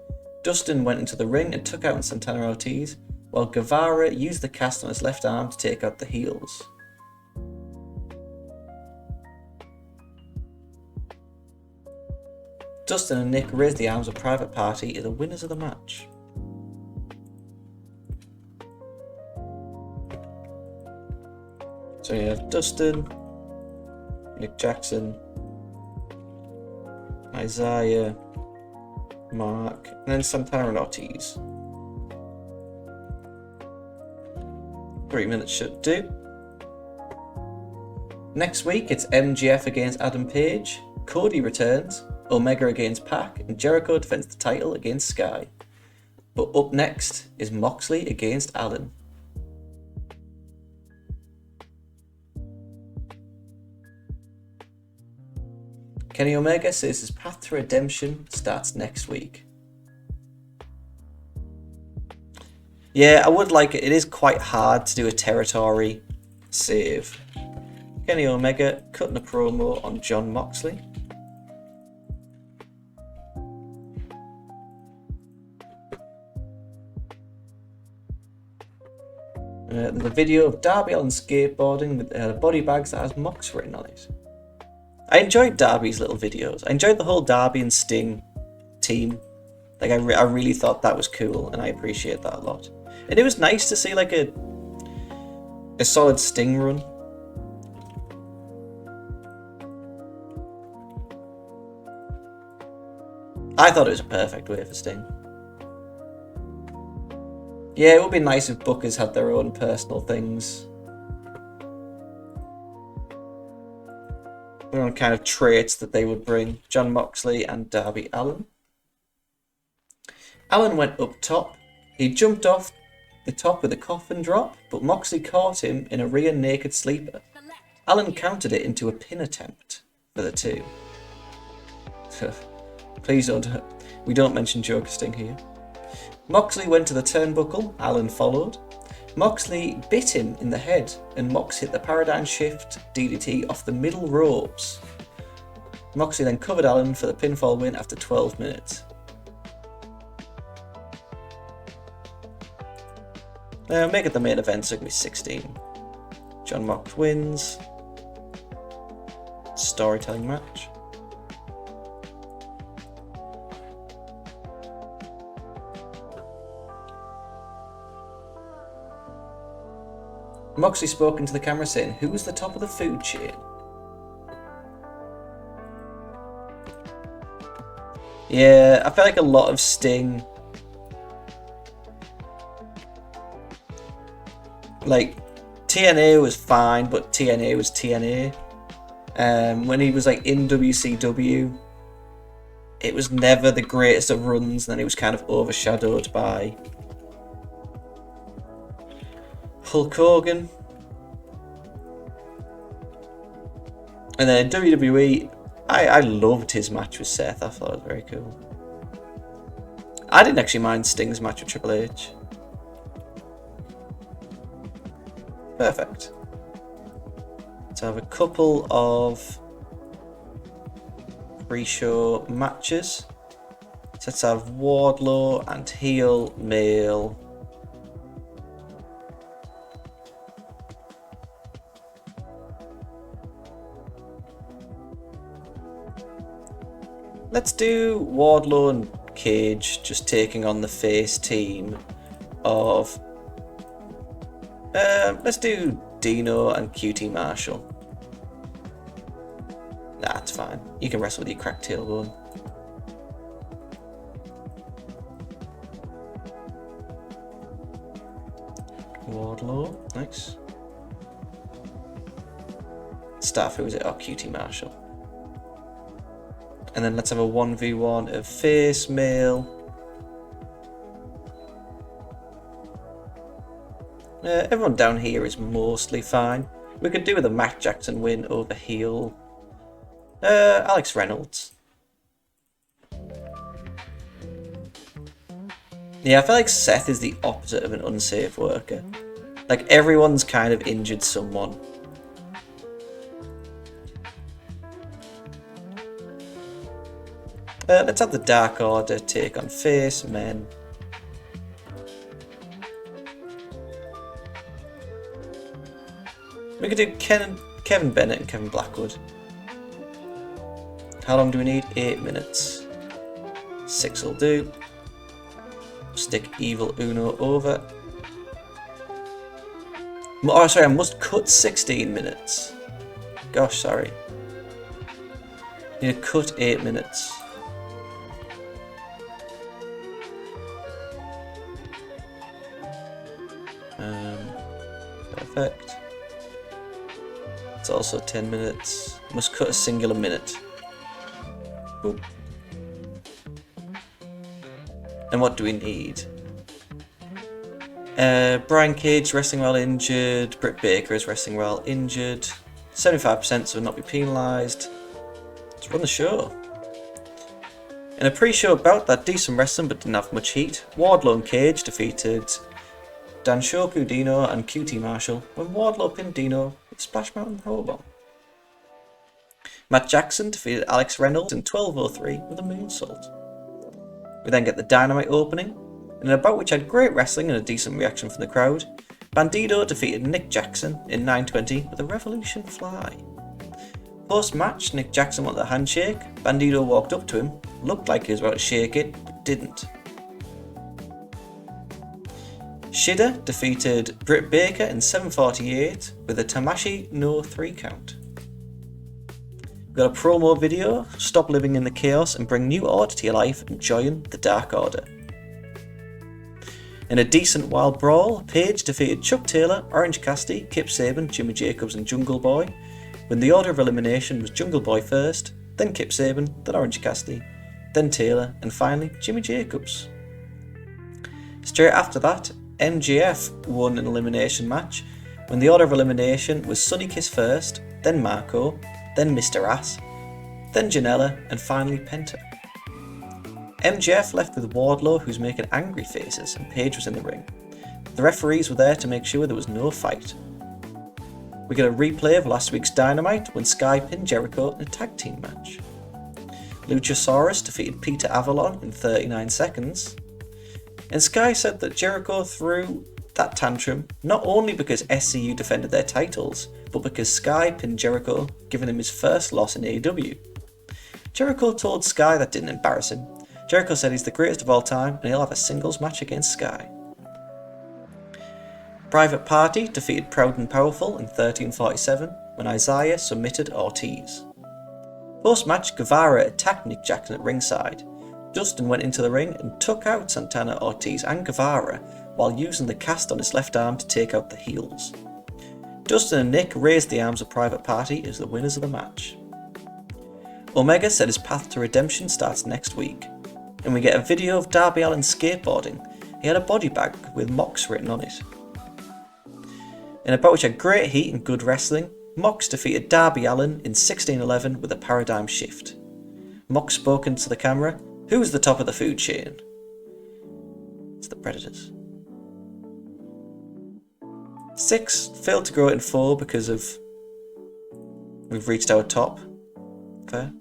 Dustin went into the ring and took out Santana and Ortiz, while Guevara used the cast on his left arm to take out the heels. Dustin and Nick raised the arms of Private Party as the winners of the match. So you have Dustin, Nick Jackson, Isaiah, Mark, and then Santana and Ortiz. 3 minutes should do. Next week it's MJF against Adam Page, Cody returns, Omega against Pac, and Jericho defends the title against Sky. But up next is Moxley against Allen. Kenny Omega says his path to redemption starts next week. Yeah, I would like it. It is quite hard to do a territory save. Kenny Omega cutting a promo on Jon Moxley. There's a video of Darby Allin skateboarding with body bags that has Mox written on it. I enjoyed Darby's little videos. I enjoyed the whole Darby and Sting team. Like I really thought that was cool, and I appreciate that a lot. And it was nice to see like a solid Sting run. I thought it was a perfect way for Sting. Yeah, it would be nice if bookers had their own personal things. Their own kind of traits that they would bring. Jon Moxley and Darby Allin. Allin went up top. He jumped off the top with a coffin drop, but Moxley caught him in a rear naked sleeper. Allin countered it into a pin attempt for the 2. Please don't. We don't mention Joker Sting here. Moxley went to the turnbuckle. Allin followed. Moxley bit him in the head, and Mox hit the Paradigm Shift DDT off the middle ropes. Moxley then covered Allin for the pinfall win after 12 minutes. Now, make it the main event, so it can be 16. Jon Mox wins. Storytelling match. Moxley spoke into the camera saying, "Who's the top of the food chain?" Yeah, I felt like a lot of Sting. Like, TNA was fine, but TNA was TNA. When he was like in WCW, it was never the greatest of runs, and then it was kind of overshadowed by Hulk Hogan. And then in WWE, I loved his match with Seth. I thought it was very cool. I didn't actually mind Sting's match with Triple H. Perfect. Let's have a couple of pre-show matches. Let's have Wardlow and heel male. Let's do Wardlow and Cage just taking on the face team of... let's do Dino and QT Marshall. Nah, it's fine. You can wrestle with your cracked tailbone. Wardlow, nice. Staff, who is it? Oh, QT Marshall. And then let's have a 1v1 of face mail. Everyone down here is mostly fine. We could do with a Matt Jackson win over heel. Alex Reynolds. Yeah, I feel like Seth is the opposite of an unsafe worker. Like, everyone's kind of injured someone. Let's have the Dark Order take on face men. We could do Kevin Bennett and Kevin Blackwood. How long do we need? 8 minutes. 6 will do. Stick Evil Uno over. Oh, sorry, I must cut 16 minutes. Gosh, sorry. Need to cut 8 minutes. Perfect. It's also 10 minutes. Must cut a singular minute. Oop. And what do we need? Brian Cage wrestling while injured. Britt Baker is wrestling while injured. 75% so will not be penalised. Let's run the show. In a pre-show bout that decent wrestling but didn't have much heat, Wardlow and Cage defeated Danshoku Dino and QT Marshall when Wardlow pinned Dino with Splash Mountain Powerbomb. Matt Jackson defeated Alex Reynolds in 12:03 with a moonsault. We then get the Dynamite opening, in a bout which had great wrestling and a decent reaction from the crowd. Bandido defeated Nick Jackson in 9:20 with a Revolution Fly. Post-match, Nick Jackson wanted a handshake. Bandido walked up to him, looked like he was about to shake it, but didn't. Shida defeated Britt Baker in 7:48 with a Tamashi no 3 count. We've got a promo video, stop living in the chaos and bring new order to your life and join the Dark Order. In a decent wild brawl, Paige defeated Chuck Taylor, Orange Cassidy, Kip Sabian, Jimmy Jacobs and Jungle Boy, when the order of elimination was Jungle Boy first, then Kip Sabian, then Orange Cassidy, then Taylor, and finally Jimmy Jacobs. Straight after that, MJF won an elimination match, when the order of elimination was Sonny Kiss first, then Marco, then Mr. Ass, then Janela, and finally Penta. MJF left with Wardlow, who's making angry faces, and Paige was in the ring. The referees were there to make sure there was no fight. We get a replay of last week's Dynamite when Sky pinned Jericho in a tag team match. Luchasaurus defeated Peter Avalon in 39 seconds, and Sky said that Jericho threw that tantrum not only because SCU defended their titles, but because Sky pinned Jericho, giving him his first loss in AEW. Jericho told Sky that didn't embarrass him. Jericho said he's the greatest of all time and he'll have a singles match against Sky. Private Party defeated Proud and Powerful in 13:47 when Isaiah submitted Ortiz. Post-match, Guevara attacked Nick Jackson at ringside. Dustin went into the ring and took out Santana, Ortiz and Guevara while using the cast on his left arm to take out the heels. Dustin and Nick raised the arms of Private Party as the winners of the match. Omega said his path to redemption starts next week, and we get a video of Darby Allin skateboarding. He had a body bag with Mox written on it. In a bout which had great heat and good wrestling, Mox defeated Darby Allin in 16:11 with a paradigm shift. Mox spoke into the camera, "Who's the top of the food chain?" It's the Predators. 6 failed to grow it in 4 because of we've reached our top. Fair.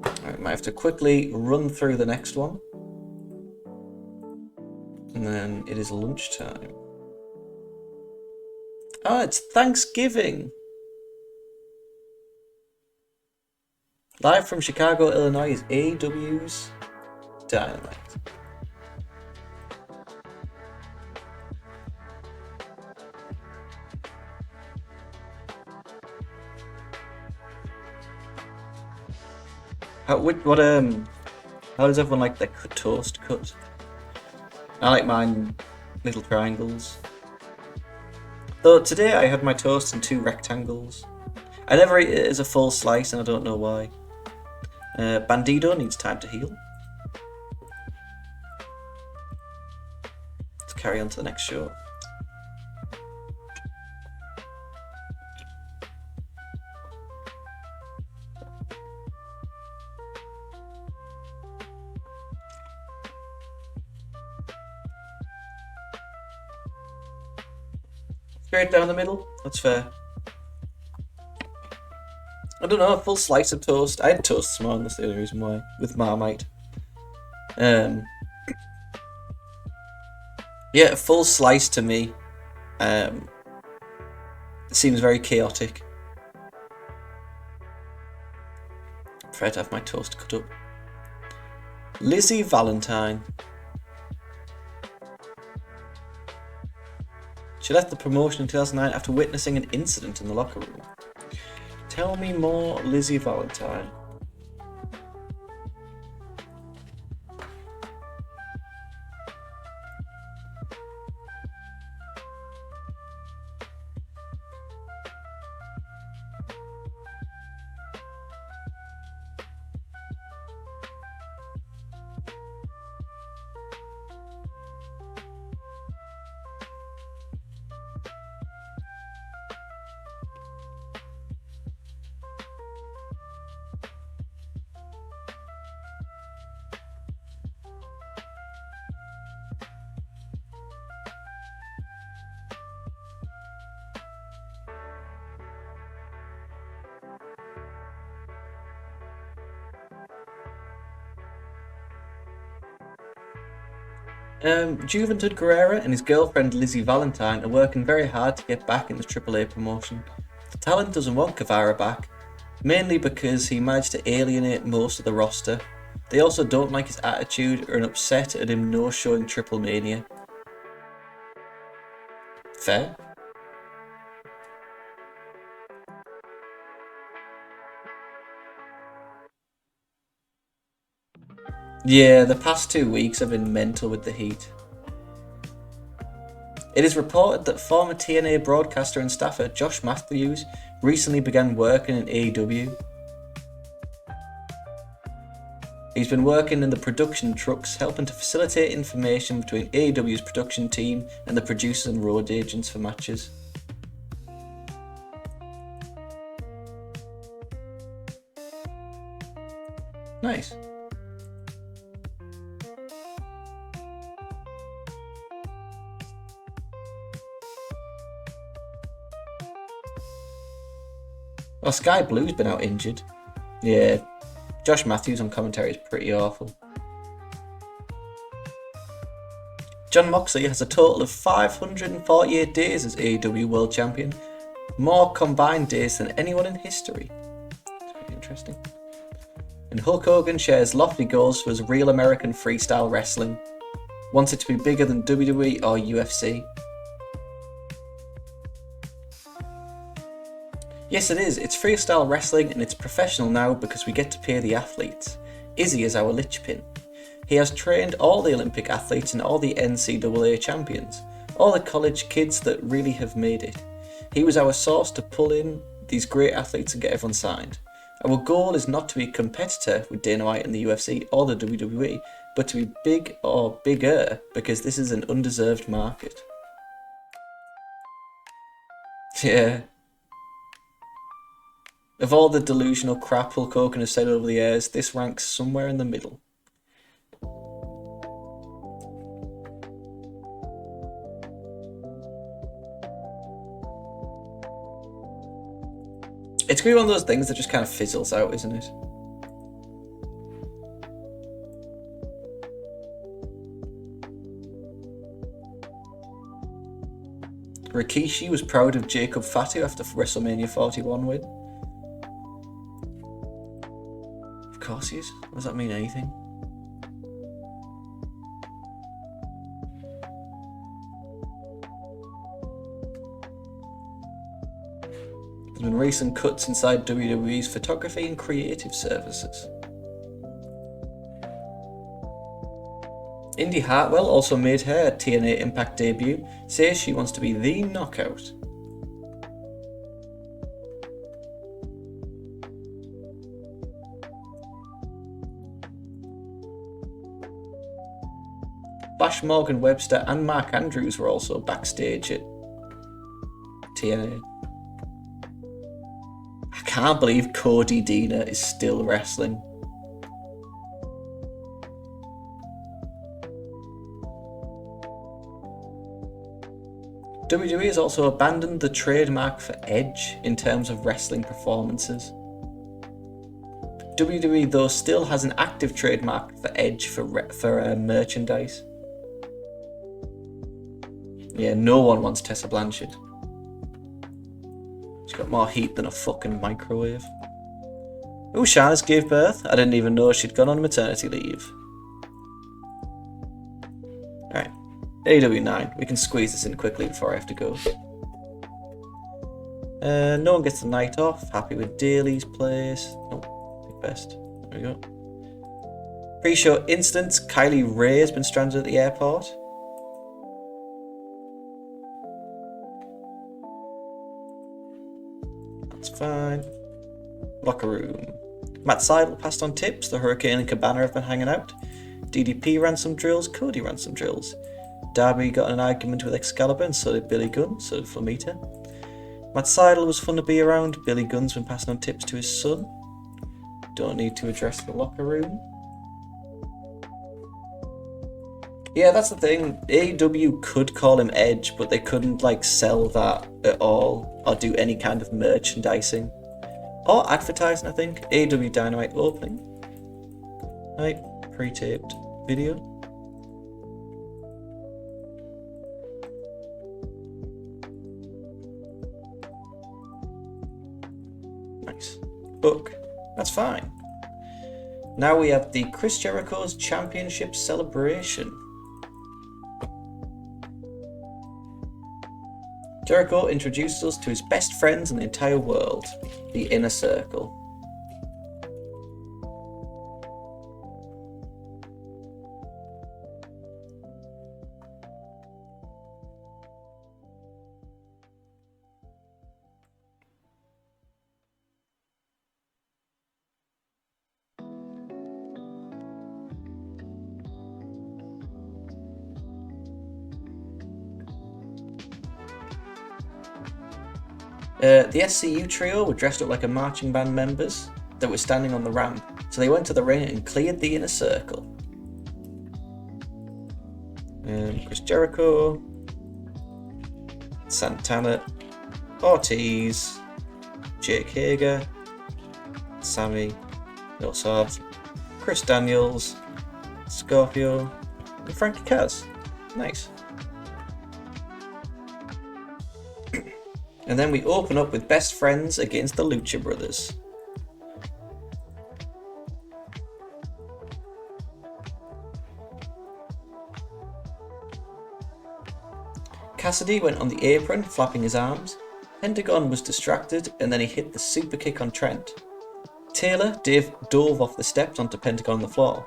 Alright, might have to quickly run through the next one. And then it is lunchtime. Oh, it's Thanksgiving! Live from Chicago, Illinois is AEW's Dynamite. How does everyone like their toast cut? I like mine little triangles. Though today I had my toast in 2 rectangles. I never eat it as a full slice, and I don't know why. Bandido needs time to heal. Let's carry on to the next show. Straight down the middle, that's fair. I don't know, a full slice of toast. I had toast this morning, that's the only reason why, with Marmite. Yeah, a full slice to me seems very chaotic. I'm afraid to have my toast cut up. Lizzie Valentine. She left the promotion in 2009 after witnessing an incident in the locker room. Tell me more, Lizzie Valentine. Juventud Guerrera and his girlfriend Lizzie Valentine are working very hard to get back in the AAA promotion. The talent doesn't want Guevara back, mainly because he managed to alienate most of the roster. They also don't like his attitude or are upset at him no-showing Triple Mania. Fair. Yeah, the past 2 weeks have been mental with the heat. It is reported that former TNA broadcaster and staffer Josh Matthews recently began working in AEW. He's been working in the production trucks, helping to facilitate information between AEW's production team and the producers and road agents for matches. Nice. Well, Sky Blue's been out injured. Yeah, Josh Matthews on commentary is pretty awful. Jon Moxley has a total of 548 days as AEW World Champion, more combined days than anyone in history. It's pretty interesting. And Hulk Hogan shares lofty goals for his Real American Freestyle Wrestling. Wants it to be bigger than WWE or UFC. Yes, it is. It's freestyle wrestling and it's professional now because we get to pay the athletes. Izzy is our linchpin. He has trained all the Olympic athletes and all the NCAA champions, all the college kids that really have made it. He was our source to pull in these great athletes and get everyone signed. Our goal is not to be a competitor with Dana White in the UFC or the WWE, but to be big or bigger because this is an undeserved market. Yeah. Of all the delusional crap Hulk Hogan has said over the years, this ranks somewhere in the middle. It's going to be one of those things that just kind of fizzles out, isn't it? Rikishi was proud of Jacob Fatu after WrestleMania 41 win. Of course he is. Does that mean anything? There's been recent cuts inside WWE's photography and creative services. Indy Hartwell also made her TNA Impact debut, says she wants to be the Knockout. Bash Morgan Webster and Mark Andrews were also backstage at TNA. I can't believe Cody Deaner is still wrestling. WWE has also abandoned the trademark for Edge in terms of wrestling performances. WWE, though, still has an active trademark for Edge for merchandise. Yeah, no one wants Tessa Blanchard. She's got more heat than a fucking microwave. Ooh, Shana's gave birth. I didn't even know she'd gone on maternity leave. Alright. AEW 9. We can squeeze this in quickly before I have to go. No one gets the night off. Happy with Daly's place. Nope. Pick best. There we go. Pre-show instance. Kylie Ray has been stranded at the airport. That's fine. Locker room. Matt Seidel passed on tips. The Hurricane and Cabana have been hanging out. DDP ran some drills. Cody ran some drills. Darby got in an argument with Excalibur, and so did Billy Gunn, so did Flamita. Matt Seidel was fun to be around. Billy Gunn's been passing on tips to his son. Don't need to address the locker room. Yeah, that's the thing. AEW could call him Edge, but they couldn't like sell that at all or do any kind of merchandising or advertising. I think AEW Dynamite opening. Right, pre-taped video. Nice. Book. That's fine. Now we have the Chris Jericho's Championship Celebration. Jericho introduces us to his best friends in the entire world, the Inner Circle. The SCU trio were dressed up like a marching band members that were standing on the ramp, so they went to the ring and cleared the Inner Circle. Chris Jericho, Santana, Ortiz, Jake Hager, Sammy, Millsap, Chris Daniels, Scorpio, and Frankie Kaz. Nice. And then we open up with Best Friends against the Lucha Brothers. Cassidy went on the apron, flapping his arms. Pentagon was distracted, and then he hit the super kick on Trent. Taylor dove off the steps onto Pentagon on the floor.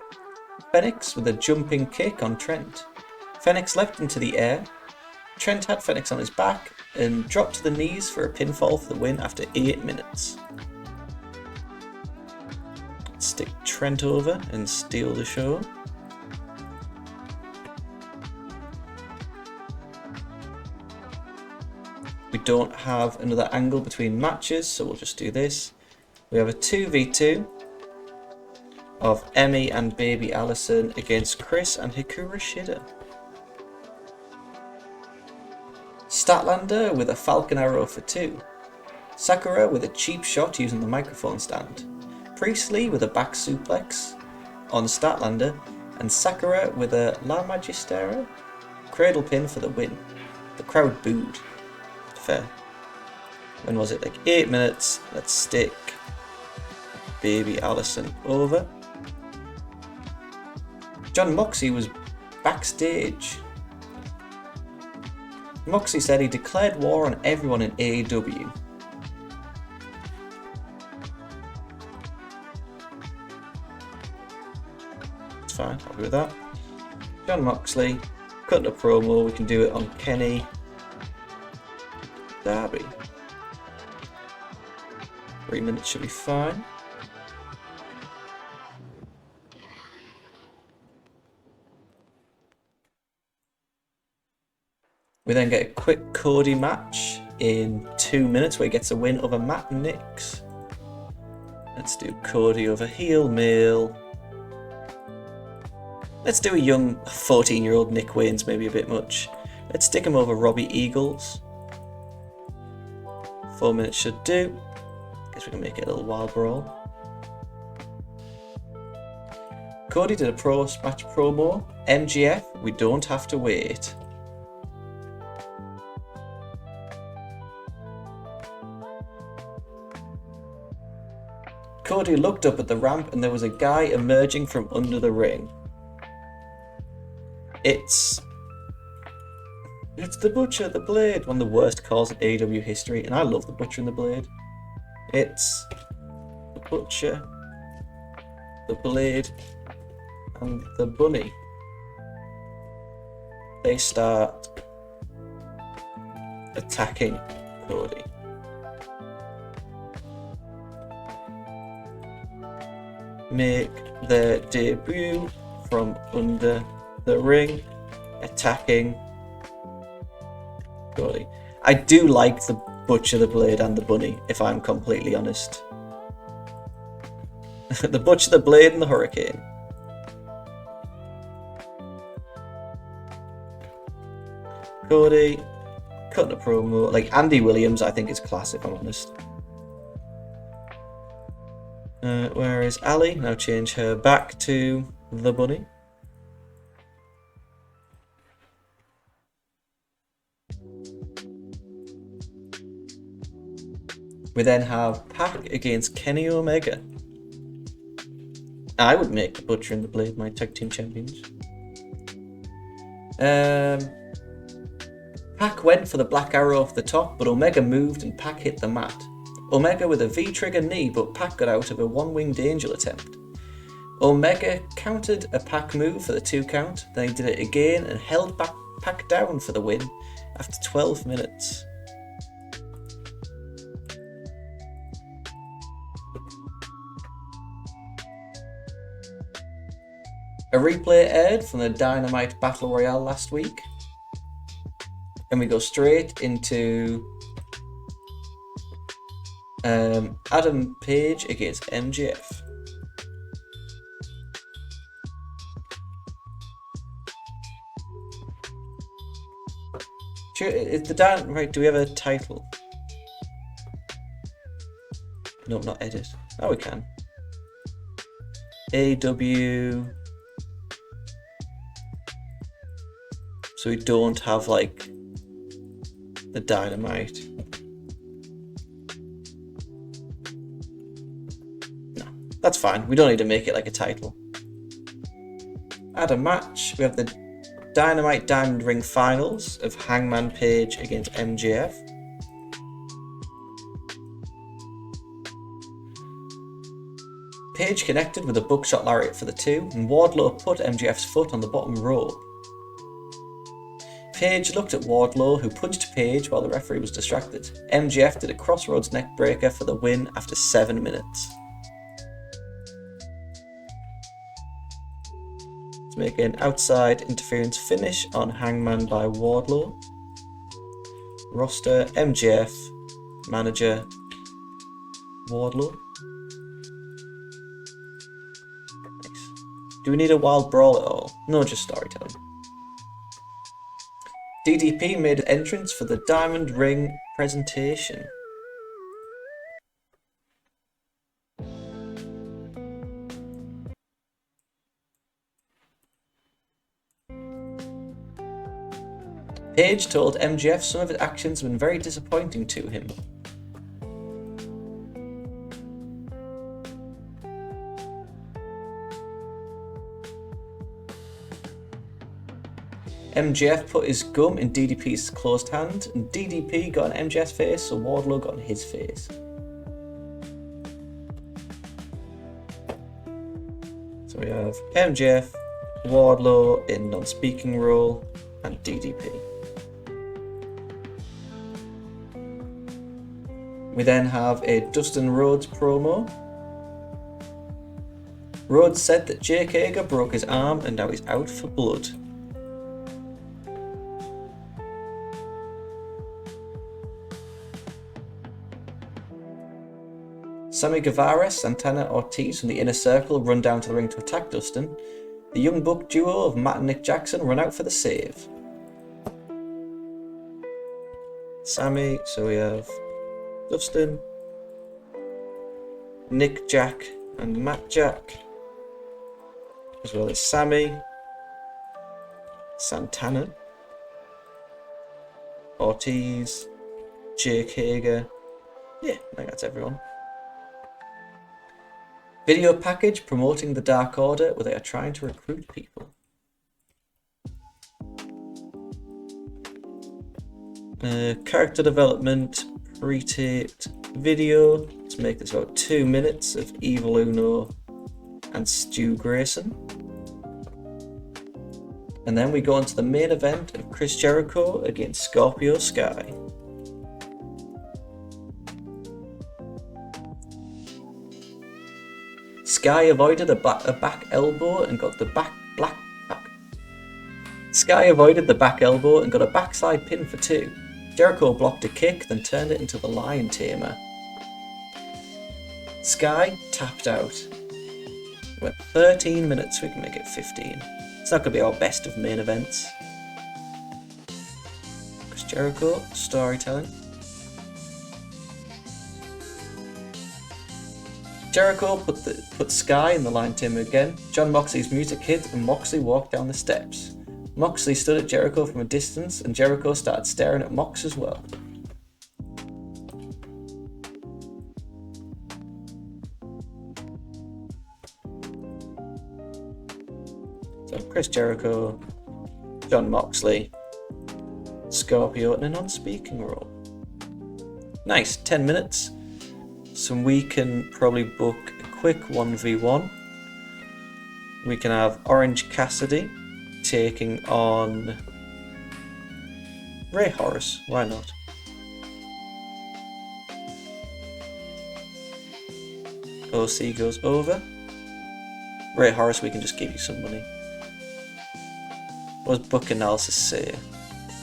Phoenix with a jumping kick on Trent. Phoenix leapt into the air. Trent had Phoenix on his back and dropped to the knees for a pinfall for the win after 8 minutes. Let's stick Trent over and steal the show. We don't have another angle between matches, so we'll just do this. We have a 2v2 of Emmy and Baby Allison against Chris and Hikaru Shida. Statlander with a Falcon Arrow for 2. Sakura with a cheap shot using the microphone stand. Priestley with a back suplex on Statlander. And Sakura with a La Magistera cradle pin for the win. The crowd booed. Fair. When was it? Like 8 minutes. Let's stick Baby Allison over. John Moxley was backstage. Moxley said he declared war on everyone in AEW. It's fine, happy with that. John Moxley, cutting a promo, we can do it on Kenny Darby. 3 minutes should be fine. We then get a quick Cody match in 2 minutes where he gets a win over Matt Nix. Let's do Cody over heel male. Let's do a young 14-year-old Nick Wayne's maybe a bit much. Let's stick him over Robbie Eagles. 4 minutes should do. Guess we can make it a little wild brawl. Cody did a match promo. MGF, we don't have to wait. Cody looked up at the ramp and there was a guy emerging from under the ring. It's the Butcher, the Blade, one of the worst calls in AEW history, and I love the Butcher and the Blade. It's the Butcher, the Blade, and the Bunny. They start attacking Cody. Make their debut from under the ring, attacking Cody. I do like the Butcher, the Blade, and the Bunny, if I'm completely honest. The Butcher, the Blade, and the Hurricane. Cody, cutting a promo. Like Andy Williams, I think is class, if I'm honest. Where is Ali? Now change her back to the Bunny. We then have Pac against Kenny Omega. I would make the Butcher and the Blade my tag team champions. Pac went for the Black Arrow off the top, but Omega moved and Pac hit the mat. Omega with a V-trigger knee, but Pac got out of a one-winged angel attempt. Omega countered a Pac move for the 2 count, then he did it again and held Pac down for the win after 12 minutes. A replay aired from the Dynamite Battle Royale last week. And we go straight into Adam Page against MJF. Is the Dynamite, do we have a title? No, not edit. Oh, we can. AEW. So we don't have like the Dynamite. No, that's fine. We don't need to make it like a title. Add a match. We have the Dynamite Diamond Ring Finals of Hangman Page against MJF. Page connected with a buckshot lariat for the 2, and Wardlow put MJF's foot on the bottom rope. Page looked at Wardlow, who punched Page while the referee was distracted. MJF did a crossroads neckbreaker for the win after 7 minutes. Let's make an outside interference finish on Hangman by Wardlow. Roster, MJF, manager, Wardlow. Nice. Do we need a wild brawl at all? No, just storytelling. DDP made an entrance for the Diamond Ring presentation. Page told MJF some of his actions have been very disappointing to him. MJF put his gum in DDP's closed hand, and DDP got on MJF's face, so Wardlow got on his face. So we have MJF, Wardlow in non-speaking role, and DDP. We then have a Dustin Rhodes promo. Rhodes said that Jake Hager broke his arm and now he's out for blood. Sammy Guevara, Santana Ortiz from the Inner Circle run down to the ring to attack Dustin. The Young Buck duo of Matt and Nick Jackson run out for the save. Sammy, so we have Dustin, Nick Jack and Matt Jack, as well as Sammy, Santana, Ortiz, Jake Hager. Yeah, I think that's everyone. Video package promoting the Dark Order where they are trying to recruit people. Character development, pre-taped video. Let's make this about 2 minutes of Evil Uno and Stu Grayson. And then we go on to the main event of Chris Jericho against Scorpio Sky. Sky avoided a back elbow and got the Sky avoided the back elbow and got a backside pin for 2. Jericho blocked a kick, then turned it into the Lion Tamer. Sky tapped out. We went 13 minutes, we can make it 15. It's not going to be our best of main events. Chris Jericho, storytelling. Jericho put Sky in the Lion Tamer again. John Moxley's music hit and Moxley walked down the steps. Moxley stood at Jericho from a distance and Jericho started staring at Mox as well. So Chris Jericho, John Moxley, Scorpio in a non-speaking role. Nice, 10 minutes. So we can probably book a quick 1v1. We can have Orange Cassidy taking on Ray Horace, why not? OC goes over. Ray Horace, we can just give you some money. What does book analysis say?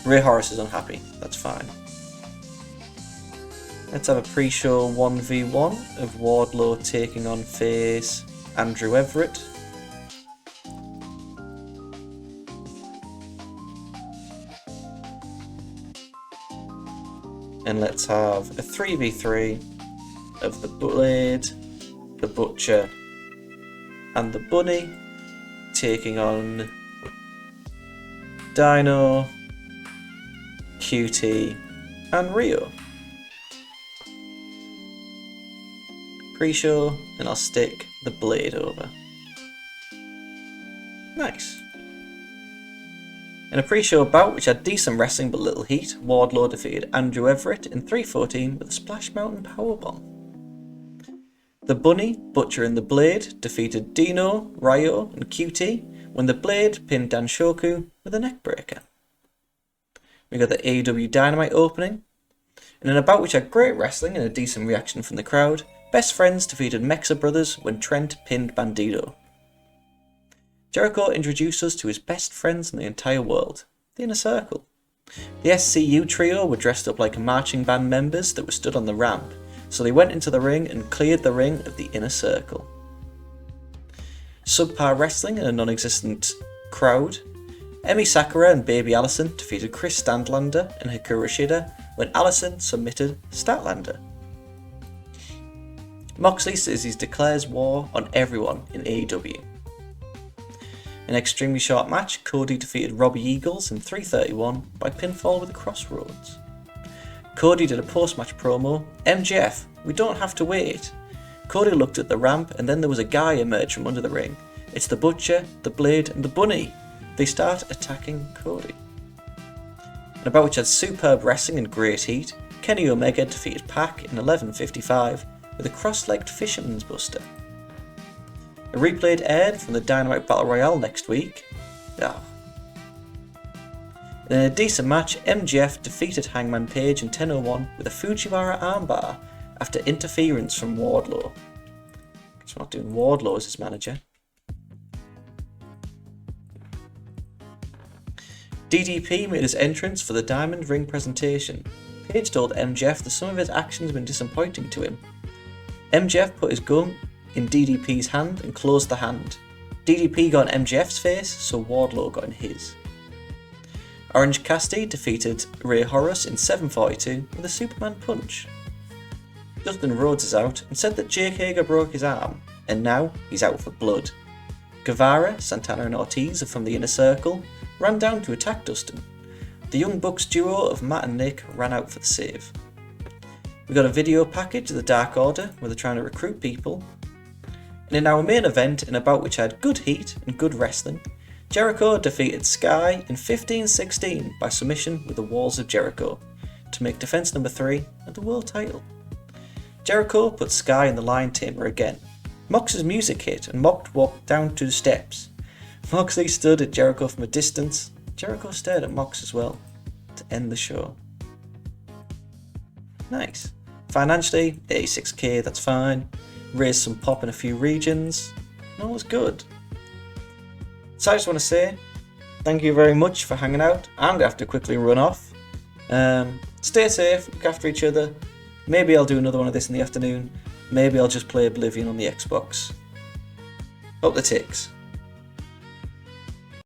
Ray Horace is unhappy, that's fine. Let's have a pre-show 1v1 of Wardlow taking on face Andrew Everett. And let's have a 3v3 of the Blade, the Butcher, and the Bunny taking on Dino, QT, and Rio. Pre-show, and I'll stick the Blade over. Nice. In a pre-show bout which had decent wrestling but little heat, Wardlow defeated Andrew Everett in 3:14 with a Splash Mountain powerbomb. The Bunny, Butcher and the Blade defeated Dino, Ryo and QT when the Blade pinned Danshoku with a neckbreaker. We got the AEW Dynamite opening, and in a bout which had great wrestling and a decent reaction from the crowd, Best Friends defeated Mexa Brothers when Trent pinned Bandito. Jericho introduced us to his best friends in the entire world, the Inner Circle. The SCU trio were dressed up like marching band members that were stood on the ramp, so they went into the ring and cleared the ring of the Inner Circle. Subpar wrestling in a non-existent crowd, Emi Sakura and Baby Allison defeated Chris Statlander and Hikaru Shida when Allison submitted Statlander. Moxley says he declares war on everyone in AEW. In an extremely short match, Cody defeated Robbie Eagles in 3:31 by pinfall with a Crossroads. Cody did a post-match promo. MJF, we don't have to wait. Cody looked at the ramp and then there was a guy emerge from under the ring. It's the Butcher, the Blade and the Bunny. They start attacking Cody. In a bout which had superb wrestling and great heat, Kenny Omega defeated Pac in 11:55 with a cross-legged Fisherman's Buster. A replay aired from the Dynamite Battle Royale next week. In a decent match, MJF defeated Hangman Page in 10:01 with a Fujiwara armbar after interference from Wardlow. Guess we're not doing Wardlow as his manager. DDP made his entrance for the Diamond Ring presentation. Page told MJF that some of his actions had been disappointing to him. MJF put his gun in DDP's hand and closed the hand. DDP got in MJF's face, so Wardlow got in his. Orange Cassidy defeated Ray Horus in 7:42 with a Superman punch. Dustin Rhodes is out and said that Jake Hager broke his arm, and now he's out for blood. Guevara, Santana and Ortiz are from the Inner Circle, ran down to attack Dustin. The Young Bucks duo of Matt and Nick ran out for the save. We got a video package of the Dark Order where they're trying to recruit people. And in our main event, in a bout which had good heat and good wrestling, Jericho defeated Sky in 15-16 by submission with the Walls of Jericho to make defense number 3 of the world title. Jericho put Sky in the lion tamer again. Mox's music hit and Mox walked down to the steps. Moxley stood at Jericho from a distance. Jericho stared at Mox as well to end the show. Nice. Financially, 86k, that's fine. Raised some pop in a few regions. And all was good. So I just want to say, thank you very much for hanging out. I'm going to have to quickly run off. Stay safe, look after each other. Maybe I'll do another one of this in the afternoon. Maybe I'll just play Oblivion on the Xbox. Up the ticks.